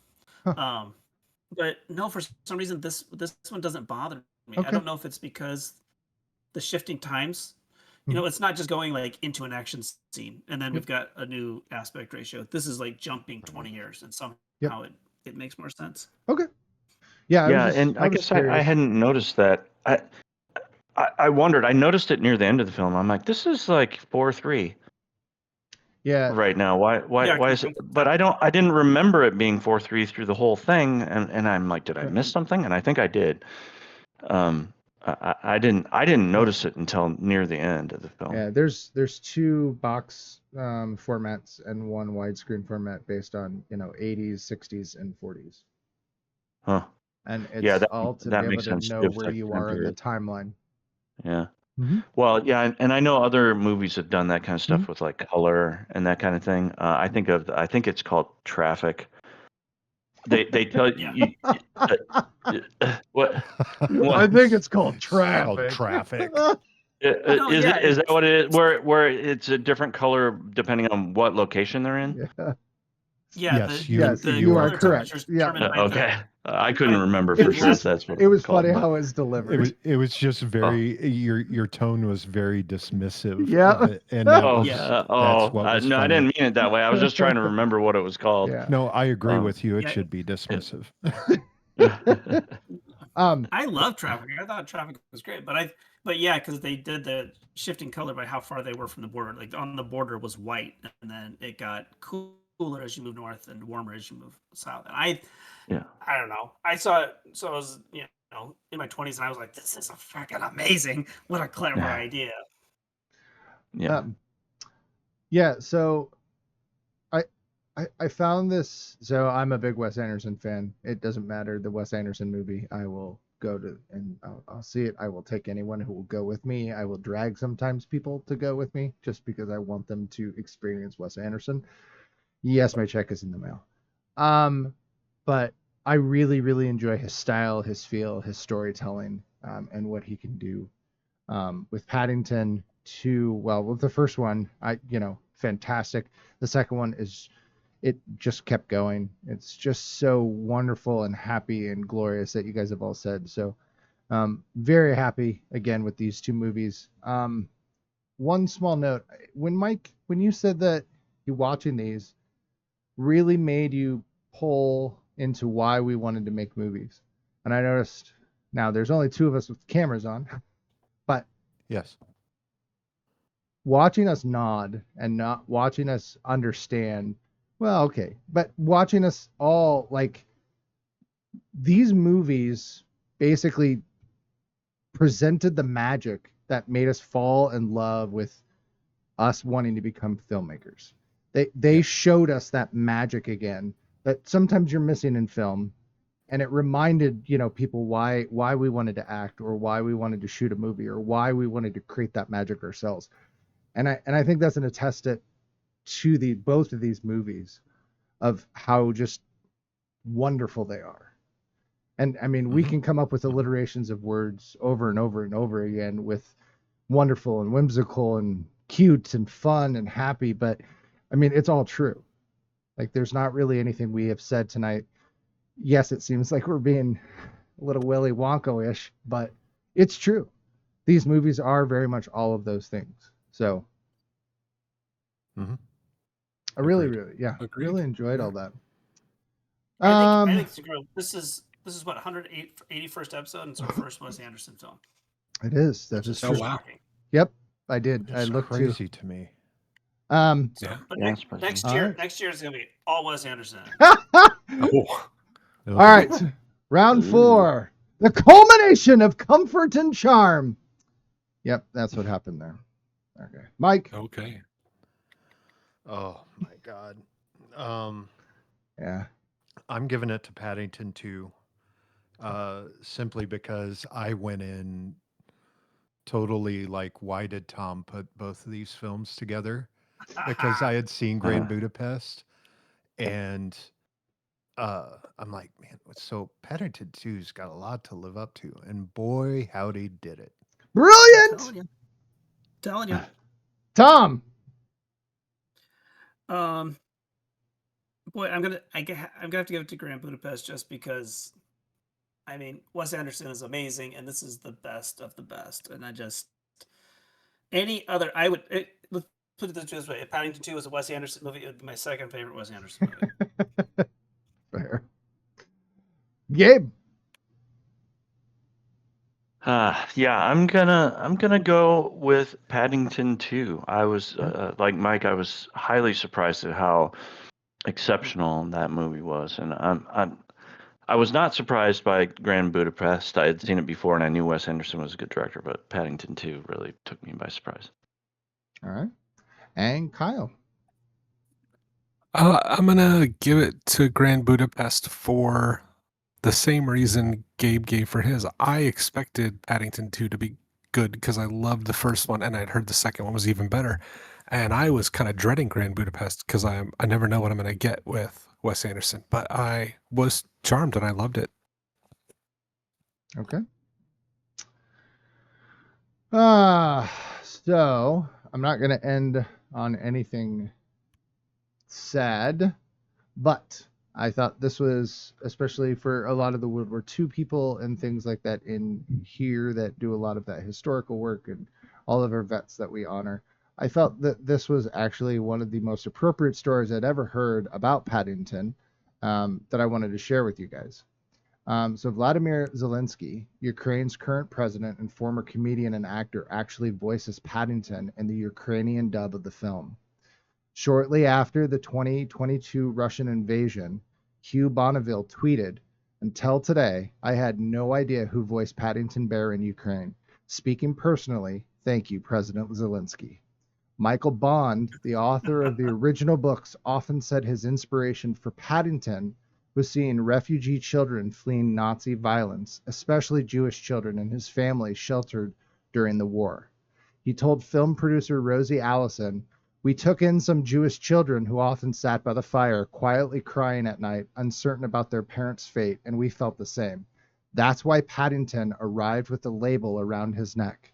But no, for some reason this one doesn't bother me. I don't know if it's because the shifting times. It's not just going like into an action scene and then we've got a new aspect ratio. This is like jumping 20 years, and somehow it makes more sense. Okay. Yeah. I guess I hadn't noticed that. I wondered. I noticed it near the end of the film. I'm like, this is like 4:3. Yeah. Right now, why is it? But I didn't remember it being 4:3 through the whole thing, and I'm like, did I miss something? And I think I did. I didn't notice it until near the end of the film. Yeah, there's two box formats and one widescreen format based on 80s, 60s, and 40s. Huh. And it's all to that be able makes to sense. know where you are in the timeline. Yeah. Mm-hmm. Well, yeah, and I know other movies have done that kind of stuff with like color and that kind of thing. I think it's called Traffic. They tell you what? I think it's called Traffic. Traffic. Is that what it is? Where it's a different color depending on what location they're in? Yeah. Yes, you are correct. Yeah. Okay. I couldn't remember for sure if that's what it was called, funny how it's delivered. It was just very your tone was very dismissive. Yeah. Of it, and that's what was no, I funny. didn't mean it that way. I was just trying to remember what it was called. Yeah. No, I agree with you. It should be dismissive. I love Traffic. I thought Traffic was great, but yeah, because they did the shifting color by how far they were from the border. Like on the border was white, and then it got cooler as you move north and warmer as you move south. And I don't know. I saw it, so I was in my 20s, and I was like, this is a freaking amazing. What a clever idea. Yeah. Yeah, so I found this. So I'm a big Wes Anderson fan. It doesn't matter the Wes Anderson movie. I will go to and I'll see it. I will take anyone who will go with me. I will drag sometimes people to go with me just because I want them to experience Wes Anderson. Yes, my check is in the mail. But I really, really enjoy his style, his feel, his storytelling, and what he can do. With Paddington 2, well, with the first one, fantastic. The second one it just kept going. It's just so wonderful and happy and glorious that you guys have all said. So, very happy again with these two movies. One small note: when you said that you watching these really made you pull into why we wanted to make movies, and I noticed now there's only two of us with cameras on, but Yes. watching us nod and not watching us understand. Well, okay, but watching us all, like, these movies basically presented the magic that made us fall in love with us wanting to become filmmakers. They showed us that magic again that sometimes you're missing in film, and it reminded people why we wanted to act, or why we wanted to shoot a movie, or why we wanted to create that magic ourselves. And I think that's an attestant to both of these movies of how just wonderful they are. And I mean, we can come up with alliterations of words over and over and over again with wonderful and whimsical and cute and fun and happy, but I mean, it's all true. Like, there's not really anything we have said tonight. Yes, it seems like we're being a little Willy Wonka-ish, but it's true. These movies are very much all of those things. So I really, Agreed. really enjoyed all that. I think it's a girl. This is what 181st episode, and it's our first Wes Anderson film. It is. That Which is so true. shocking. Yep, I did. I It's looked crazy to me. too. Yeah. But Yeah, next, it's pretty- next All year, right. next year is gonna be all Wes Anderson. Oh, All right, round 4, the culmination of comfort and charm. Yep, that's what happened there. Okay, Mike. okay. Oh my God. Yeah. I'm giving it to Paddington 2, simply because I went in totally like, why did Tom put both of these films together? Because I had seen Grand Budapest, and I'm like, man, so Paddington 2's got a lot to live up to, and boy, howdy did it. Brilliant, Telling you. Tom. Boy, I'm gonna have to give it to Grand Budapest just because. I mean, Wes Anderson is amazing, and this is the best of the best. And let's put it this way: if Paddington 2 was a Wes Anderson movie, it would be my second favorite Wes Anderson movie. Fair. Gabe. Yeah, I'm gonna go with Paddington 2. I was like Mike. I was highly surprised at how exceptional that movie was, and I was not surprised by Grand Budapest. I had seen it before, and I knew Wes Anderson was a good director, but Paddington 2 really took me by surprise. All right. And Kyle. I'm gonna give it to Grand Budapest for the same reason Gabe gave for his. I expected Paddington 2 to be good because I loved the first one, and I'd heard the second one was even better. And I was kind of dreading Grand Budapest because I never know what I'm gonna get with Wes Anderson. But I was charmed and I loved it. Okay. So I'm not going to end on anything sad, but I thought this was, especially for a lot of the World War II people and things like that in here that do a lot of that historical work and all of our vets that we honor, I felt that this was actually one of the most appropriate stories I'd ever heard about Paddington that I wanted to share with you guys. So Vladimir Zelensky, Ukraine's current president and former comedian and actor, actually voices Paddington in the Ukrainian dub of the film. Shortly after the 2022 Russian invasion, Hugh Bonneville tweeted, "Until today, I had no idea who voiced Paddington Bear in Ukraine. Speaking personally, thank you, President Zelensky." Michael Bond, the author of the original books, often said his inspiration for Paddington was seeing refugee children fleeing Nazi violence, especially Jewish children and his family sheltered during the war. He told film producer Rosie Allison, "We took in some Jewish children who often sat by the fire, quietly crying at night, uncertain about their parents' fate, and we felt the same. That's why Paddington arrived with the label around his neck."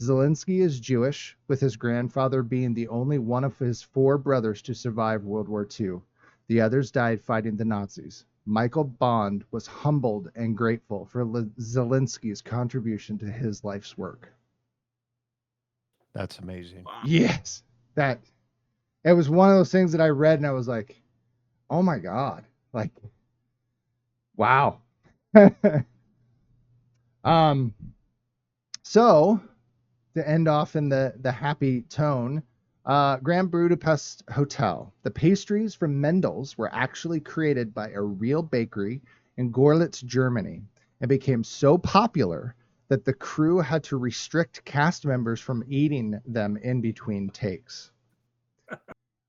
Zelensky is Jewish, with his grandfather being the only one of his 4 brothers to survive World War II. The others died fighting the Nazis. Michael Bond was humbled and grateful for Zelensky's contribution to his life's work. That's amazing. Yes, it was one of those things that I read and I was like, oh my God, like, wow. So to end off in the happy tone, Grand Budapest Hotel. The pastries from Mendel's were actually created by a real bakery in Görlitz, Germany, and became so popular that the crew had to restrict cast members from eating them in between takes.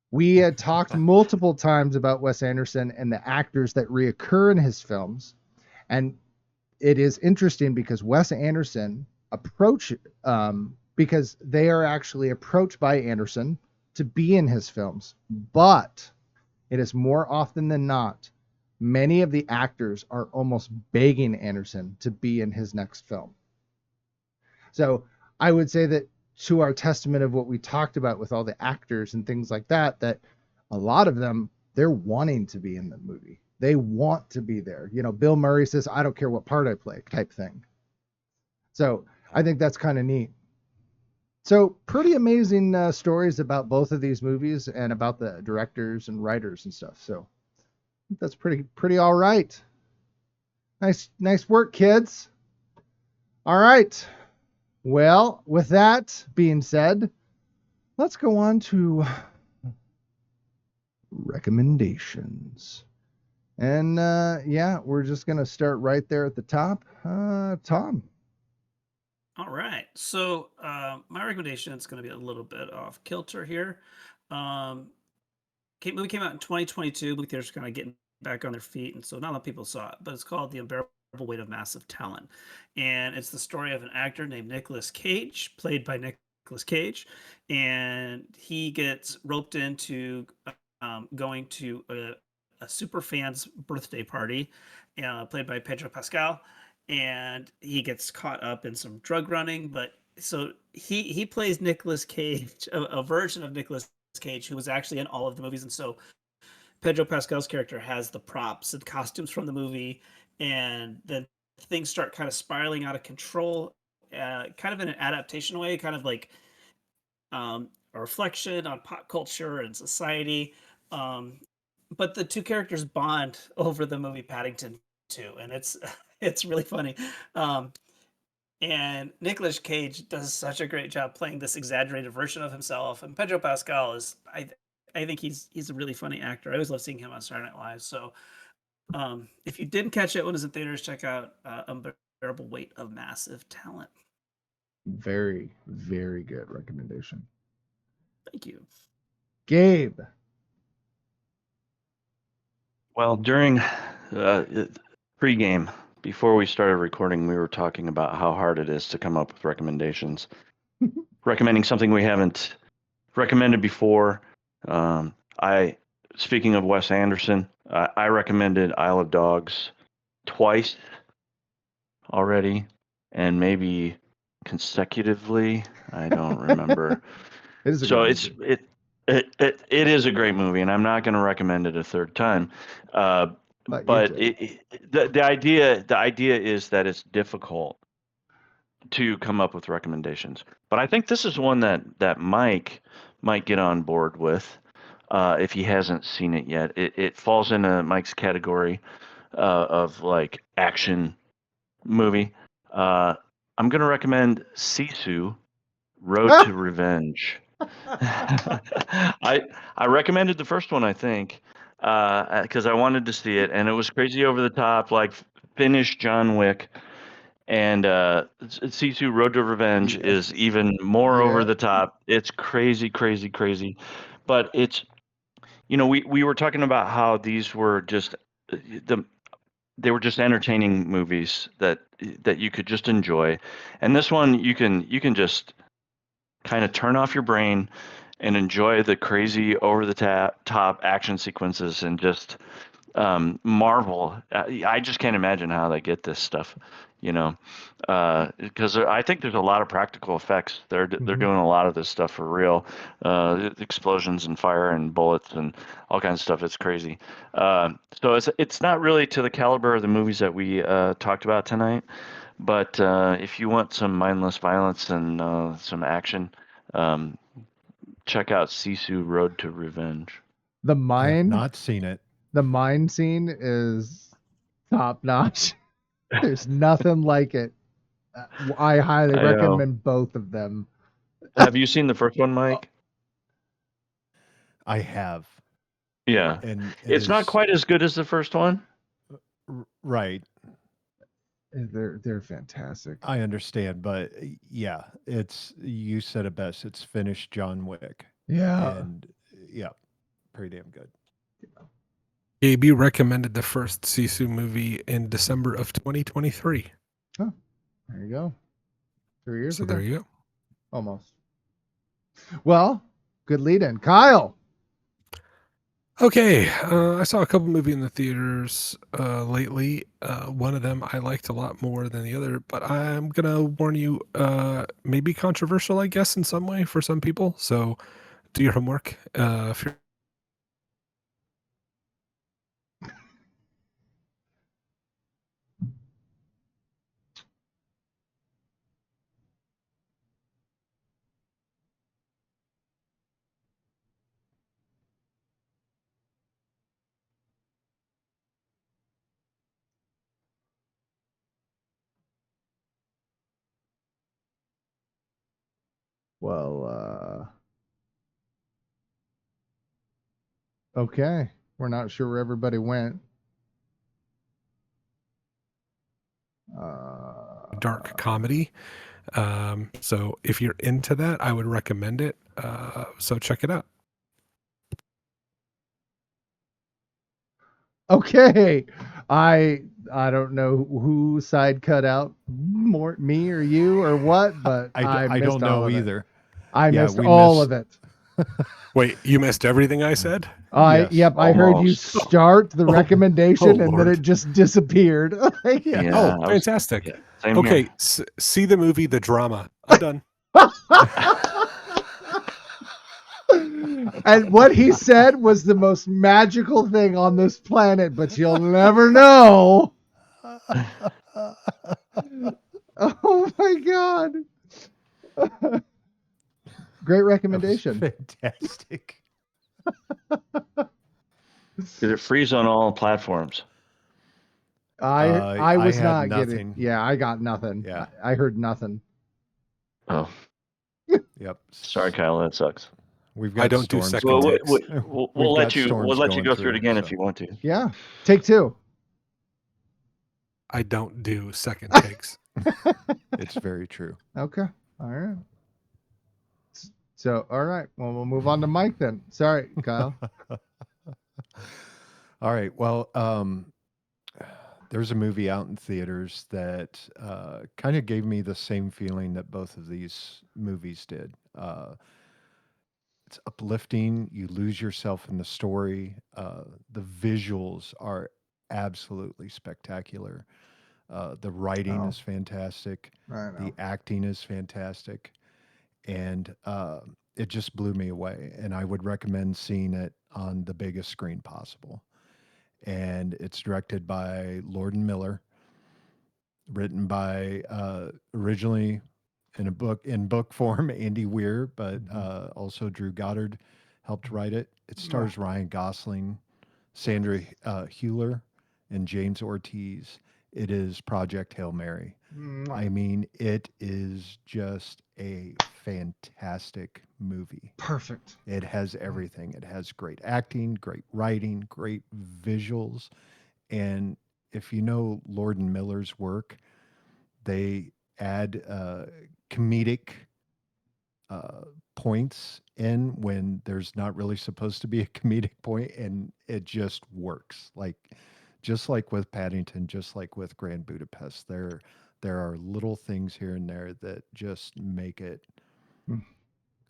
We had talked multiple times about Wes Anderson and the actors that reoccur in his films, and it is interesting because Wes Anderson because they are actually approached by Anderson to be in his films, but it is more often than not, many of the actors are almost begging Anderson to be in his next film. So I would say that to our testament of what we talked about with all the actors and things like that, that a lot of them, they're wanting to be in the movie. They want to be there. You know, Bill Murray says, "I don't care what part I play," type thing. So I think that's kind of neat. So pretty amazing stories about both of these movies and about the directors and writers and stuff. So that's pretty all right. Nice work, kids. All right. Well, with that being said, let's go on to recommendations. And we're just going to start right there at the top. Tom. All right. So my recommendation is going to be a little bit off kilter here. Movie came out in 2022. Movie theaters are kind of getting back on their feet, and so not a lot of people saw it. But it's called The Unbearable Weight of Massive Talent, and it's the story of an actor named Nicolas Cage, played by Nicolas Cage, and he gets roped into going to a super fan's birthday party, played by Pedro Pascal. And he gets caught up in some drug running, but so he plays Nicolas Cage, a version of Nicolas Cage who was actually in all of the movies. And so Pedro Pascal's character has the props and costumes from the movie, and then things start kind of spiraling out of control, kind of in an adaptation way, kind of like a reflection on pop culture and society. But the two characters bond over the movie Paddington too, and it's really funny. And Nicolas Cage does such a great job playing this exaggerated version of himself, and Pedro Pascal is I think he's a really funny actor. I always love seeing him on Saturday Night Live. So if you didn't catch it when it was in theaters, check out Unbearable Weight of Massive Talent. Very, very good recommendation. Thank you. Gabe. Well, during pregame, before we started recording, we were talking about how hard it is to come up with recommendations. Recommending something we haven't recommended before. Speaking of Wes Anderson, I recommended Isle of Dogs twice already, and maybe consecutively. I don't remember. It is a great movie, and I'm not going to recommend it a third time. But the idea is that it's difficult to come up with recommendations. But I think this is one that Mike might get on board with if he hasn't seen it yet. It falls into Mike's category of like action movie. I'm going to recommend Sisu, Road to Revenge. I recommended the first one, I think, because I wanted to see it, and it was crazy over the top, like Finnish John Wick. And Sisu Road to Revenge Yes. is even more over Yeah. the top. It's crazy, crazy, crazy. But it's, we were talking about how these were just they were just entertaining movies that you could just enjoy. And this one you can just kind of turn off your brain and enjoy the crazy over the top action sequences and just marvel. I just can't imagine how they get this stuff, because I think there's a lot of practical effects. They're doing a lot of this stuff for real. Explosions and fire and bullets and all kinds of stuff. It's crazy. So it's not really to the caliber of the movies that we talked about tonight. But if you want some mindless violence and some action, check out Sisu Road to Revenge. The I have mine, not seen it. the mine scene is top notch. There's nothing like it. I highly I know. recommend both of them. Have you seen the first one, Mike? I have. Yeah. And It's not quite as good as the first one. right. They're fantastic. I understand, but yeah, you said it best. It's finished John Wick. Yeah. And yeah, pretty damn good. Gabe, you recommended the first Sisu movie in December of 2023. There you go. 3 years So ago. there you go. Almost. Well, good lead in. Kyle. Okay, I saw a couple movies in the theaters lately. One of them I liked a lot more than the other, but I'm gonna warn you, maybe controversial, I guess, in some way for some people. So do your homework. If you're Well, okay. We're not sure where everybody went. dark comedy. So if you're into that, I would recommend it. So check it out. Okay. I don't know whose side cut out more, me or you or what, but I I missed don't all know of it. either. I Yeah, missed we all missed- of it. Wait, you missed everything I said? Yes, Yep, I heard you almost. start the recommendation and then Lord. it just disappeared. Yeah. Oh, I was- fantastic. yeah, same Okay, here. see the movie The Drama. I'm done. And what he said was the most magical thing on this planet, but you'll never know. Oh my god. Great That was recommendation. fantastic. Did it freeze on all platforms? I was had not nothing. getting. Yeah, I got nothing. Yeah. I heard nothing. Oh, Yep. sorry, Kyle. That sucks. We've got I don't do storms second Well, going. takes. we'll We've let got you. We'll storms let you going go through it again if so- you want to. Yeah. Take two. I don't do second takes. It's very true. Okay. All right. So, all right. Well, we'll move on to Mike then. Sorry, Kyle. All right. Well, there's a movie out in theaters that kind of gave me the same feeling that both of these movies did. It's uplifting. You lose yourself in the story. The visuals are absolutely spectacular. The writing Oh. is fantastic. I know. The acting is fantastic. And it just blew me away. And I would recommend seeing it on the biggest screen possible. And it's directed by Lord and Miller, written by originally in book form Andy Weir, but also Drew Goddard helped write it. It stars Ryan Gosling, Sandra Hüller, and James Ortiz. It is Project Hail Mary. I mean, it is just a fantastic movie. Perfect. It has everything. It has great acting, great writing, great visuals. And if you know Lord and Miller's work, they add comedic points in when there's not really supposed to be a comedic point, and it just works. Like, just like with Paddington, just like with Grand Budapest, there are little things here and there that just make it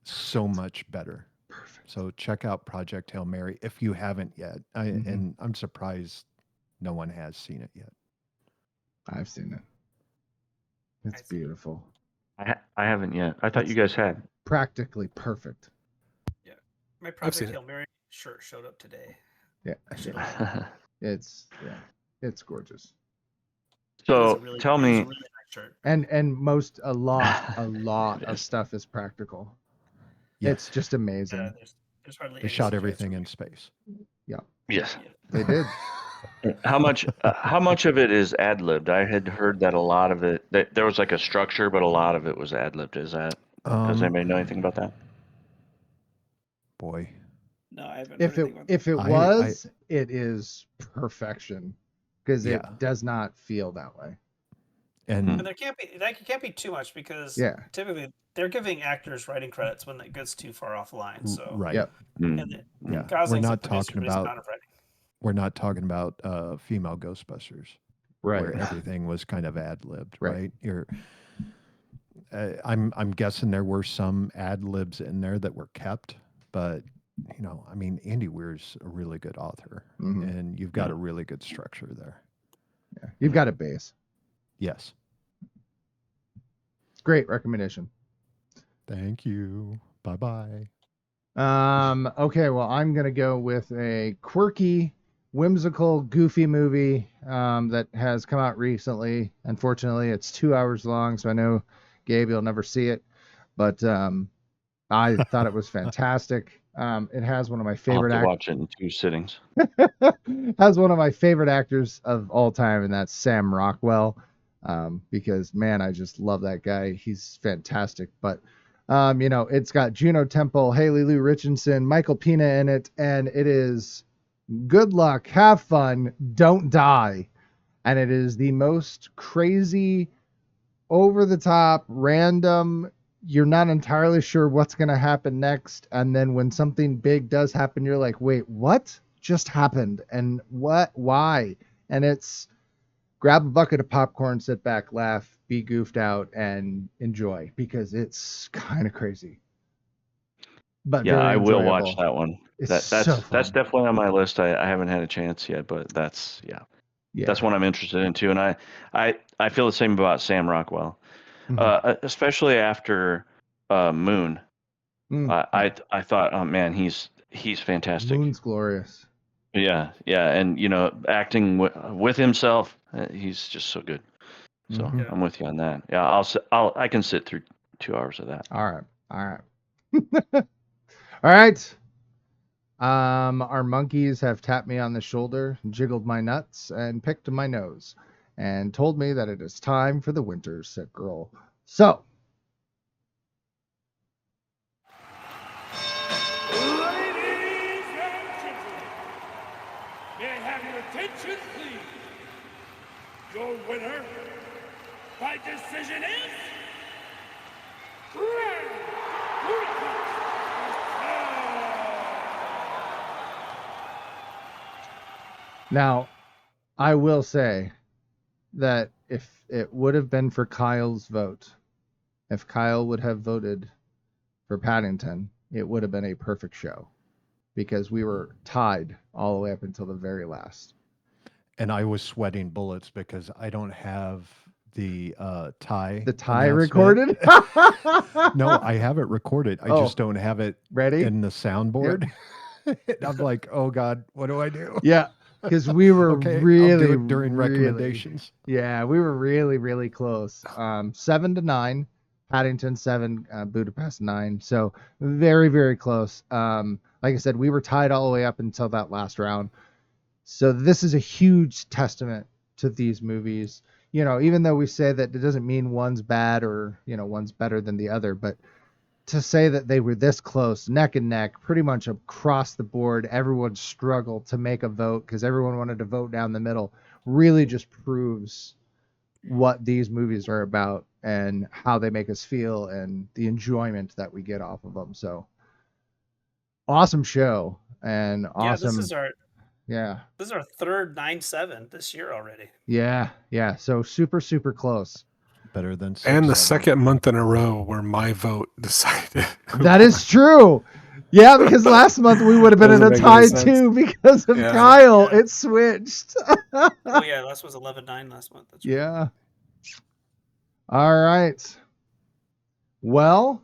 so much better. Perfect. So check out Project Hail Mary if you haven't yet. And I'm surprised no one has seen it yet. I've seen it. It's beautiful. I haven't yet. I thought you guys had. Practically perfect. My seen Project it. Hail Mary shirt showed up today. Yeah. It's gorgeous. It was So a really- tell it was a me, really nice shirt. And a lot of stuff is practical. Yeah. It's just amazing. There's hardly They any shot CGI everything for in me. space. yes. They did. How much of it is ad libbed? I had heard that a lot of it, that there was like a structure, but a lot of it was ad libbed. Does anybody know anything about that? Boy. No, I haven't heard anything about that. If it was, it is perfection, because Yeah. it does not feel that way. And And there can't be too much, because typically they're giving actors writing credits when it gets too far off the line. So right. Yep. Mm. and Yeah. Gosling's We're a not producer, talking but he's about not a writer. we're not talking about female Ghostbusters, where everything was kind of ad libbed, right? I'm guessing there were some ad libs in there that were kept, but I mean, Andy Weir's a really good author, and you've got a really good structure there. Yeah. You've got a base. Yes. Great recommendation. Thank you. Bye-bye. Okay, well, I'm gonna go with a quirky, whimsical, goofy movie that has come out recently. Unfortunately, it's 2 hours long, so I know Gabe, you'll never see it, but I thought it was fantastic. It has one of my I'll have favorite to actors. watch it in 2 sittings. Has one of my favorite actors of all time, and that's Sam Rockwell. Because man, I just love that guy. He's fantastic. But it's got Juno Temple, Haley Lou Richardson, Michael Pena in it, and it is good luck, have fun, don't die. And it is the most crazy, over the top, random. You're not entirely sure what's going to happen next. And then when something big does happen, you're like, wait, what just happened? And why? And it's grab a bucket of popcorn, sit back, laugh, be goofed out, and enjoy, because it's kind of crazy. But Yeah, very I will enjoyable. watch that one. It's That's so fun. that's definitely on my list. I haven't had a chance yet, but that's that's one I'm interested in too. And I feel the same about Sam Rockwell, especially after Moon. I thought, oh man, he's fantastic. Moon's glorious. Yeah, and acting with himself, he's just so good. So I'm with you on that. Yeah, I can sit through 2 hours of that. All right. All right. Our monkeys have tapped me on the shoulder, jiggled my nuts, and picked my nose, and told me that it is time for the winter sick girl. So, Ladies and gentlemen, may I have your attention, please? Your winner by decision is Grand Budapest Hotel. now, I will say that if it would have been for Kyle's vote, if Kyle would have voted for Paddington, it would have been a perfect show, because we were tied all the way up until the very last. And I was sweating bullets because I don't have the tie. The tie announcement. recorded? No, I have it recorded. I just don't have it ready in the soundboard. I'm like, oh God, what do I do? Yeah, because we were Okay, really I'll do it during really- recommendations. Yeah, we were really, really close. 7-9, Paddington 7, Budapest 9. So very, very close. Like I said, we were tied all the way up until that last round. So this is a huge testament to these movies. Even though we say that it doesn't mean one's bad or, one's better than the other, but to say that they were this close, neck and neck, pretty much across the board, everyone struggled to make a vote because everyone wanted to vote down the middle, really just proves what these movies are about and how they make us feel and the enjoyment that we get off of them. So awesome show and Yeah, awesome. this is our Yeah. third 9-7 this year already. Yeah. Yeah. So super, super close. Better than And the 6-7. second month in a row where my vote decided. That is true. Yeah, because last month we would have been in a Doesn't make tie any sense. too because of Yeah. Kyle. It switched. Oh yeah, last was 11-9 last month. That's right. Yeah. All right. Well,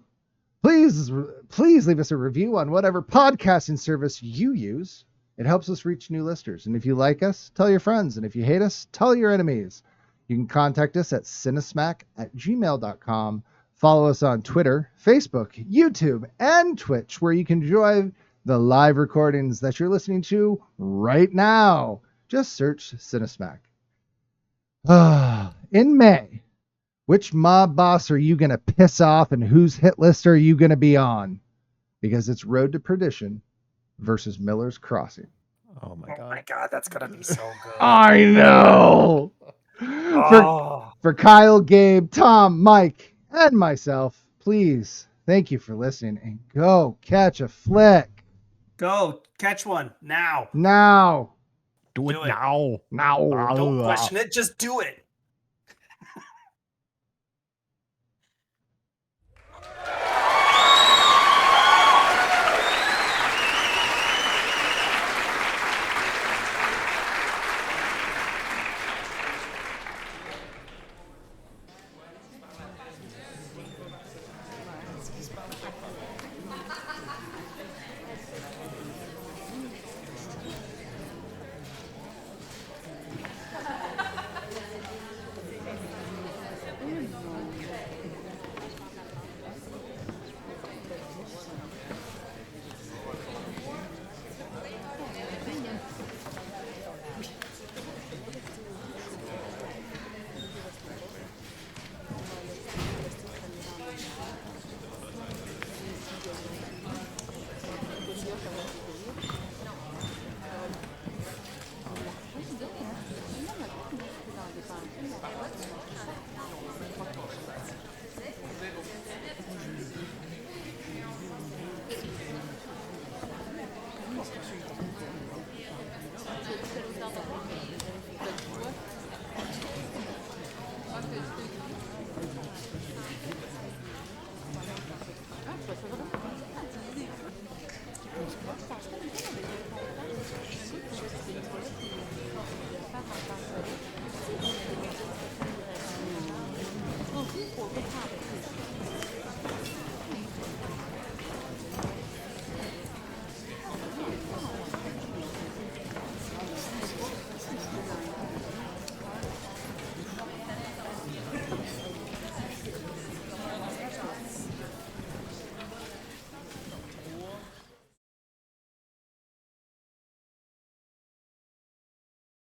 please leave us a review on whatever podcasting service you use. It helps us reach new listeners. And if you like us, tell your friends. And if you hate us, tell your enemies. You can contact us at cinesmack@gmail.com. Follow us on Twitter, Facebook, YouTube, and Twitch, where you can enjoy the live recordings that you're listening to right now. Just search Cinesmack. In May, which mob boss are you going to piss off and whose hit list are you going to be on? Because it's Road to Perdition versus Miller's Crossing. Oh my Oh god. my god, that's gonna be so good. I know. Oh. For Kyle, Gabe, Tom, Mike, and myself, please, thank you for listening and go catch a flick Go catch one now. now. Do it Do it. now. Now. Don't question it, just do it.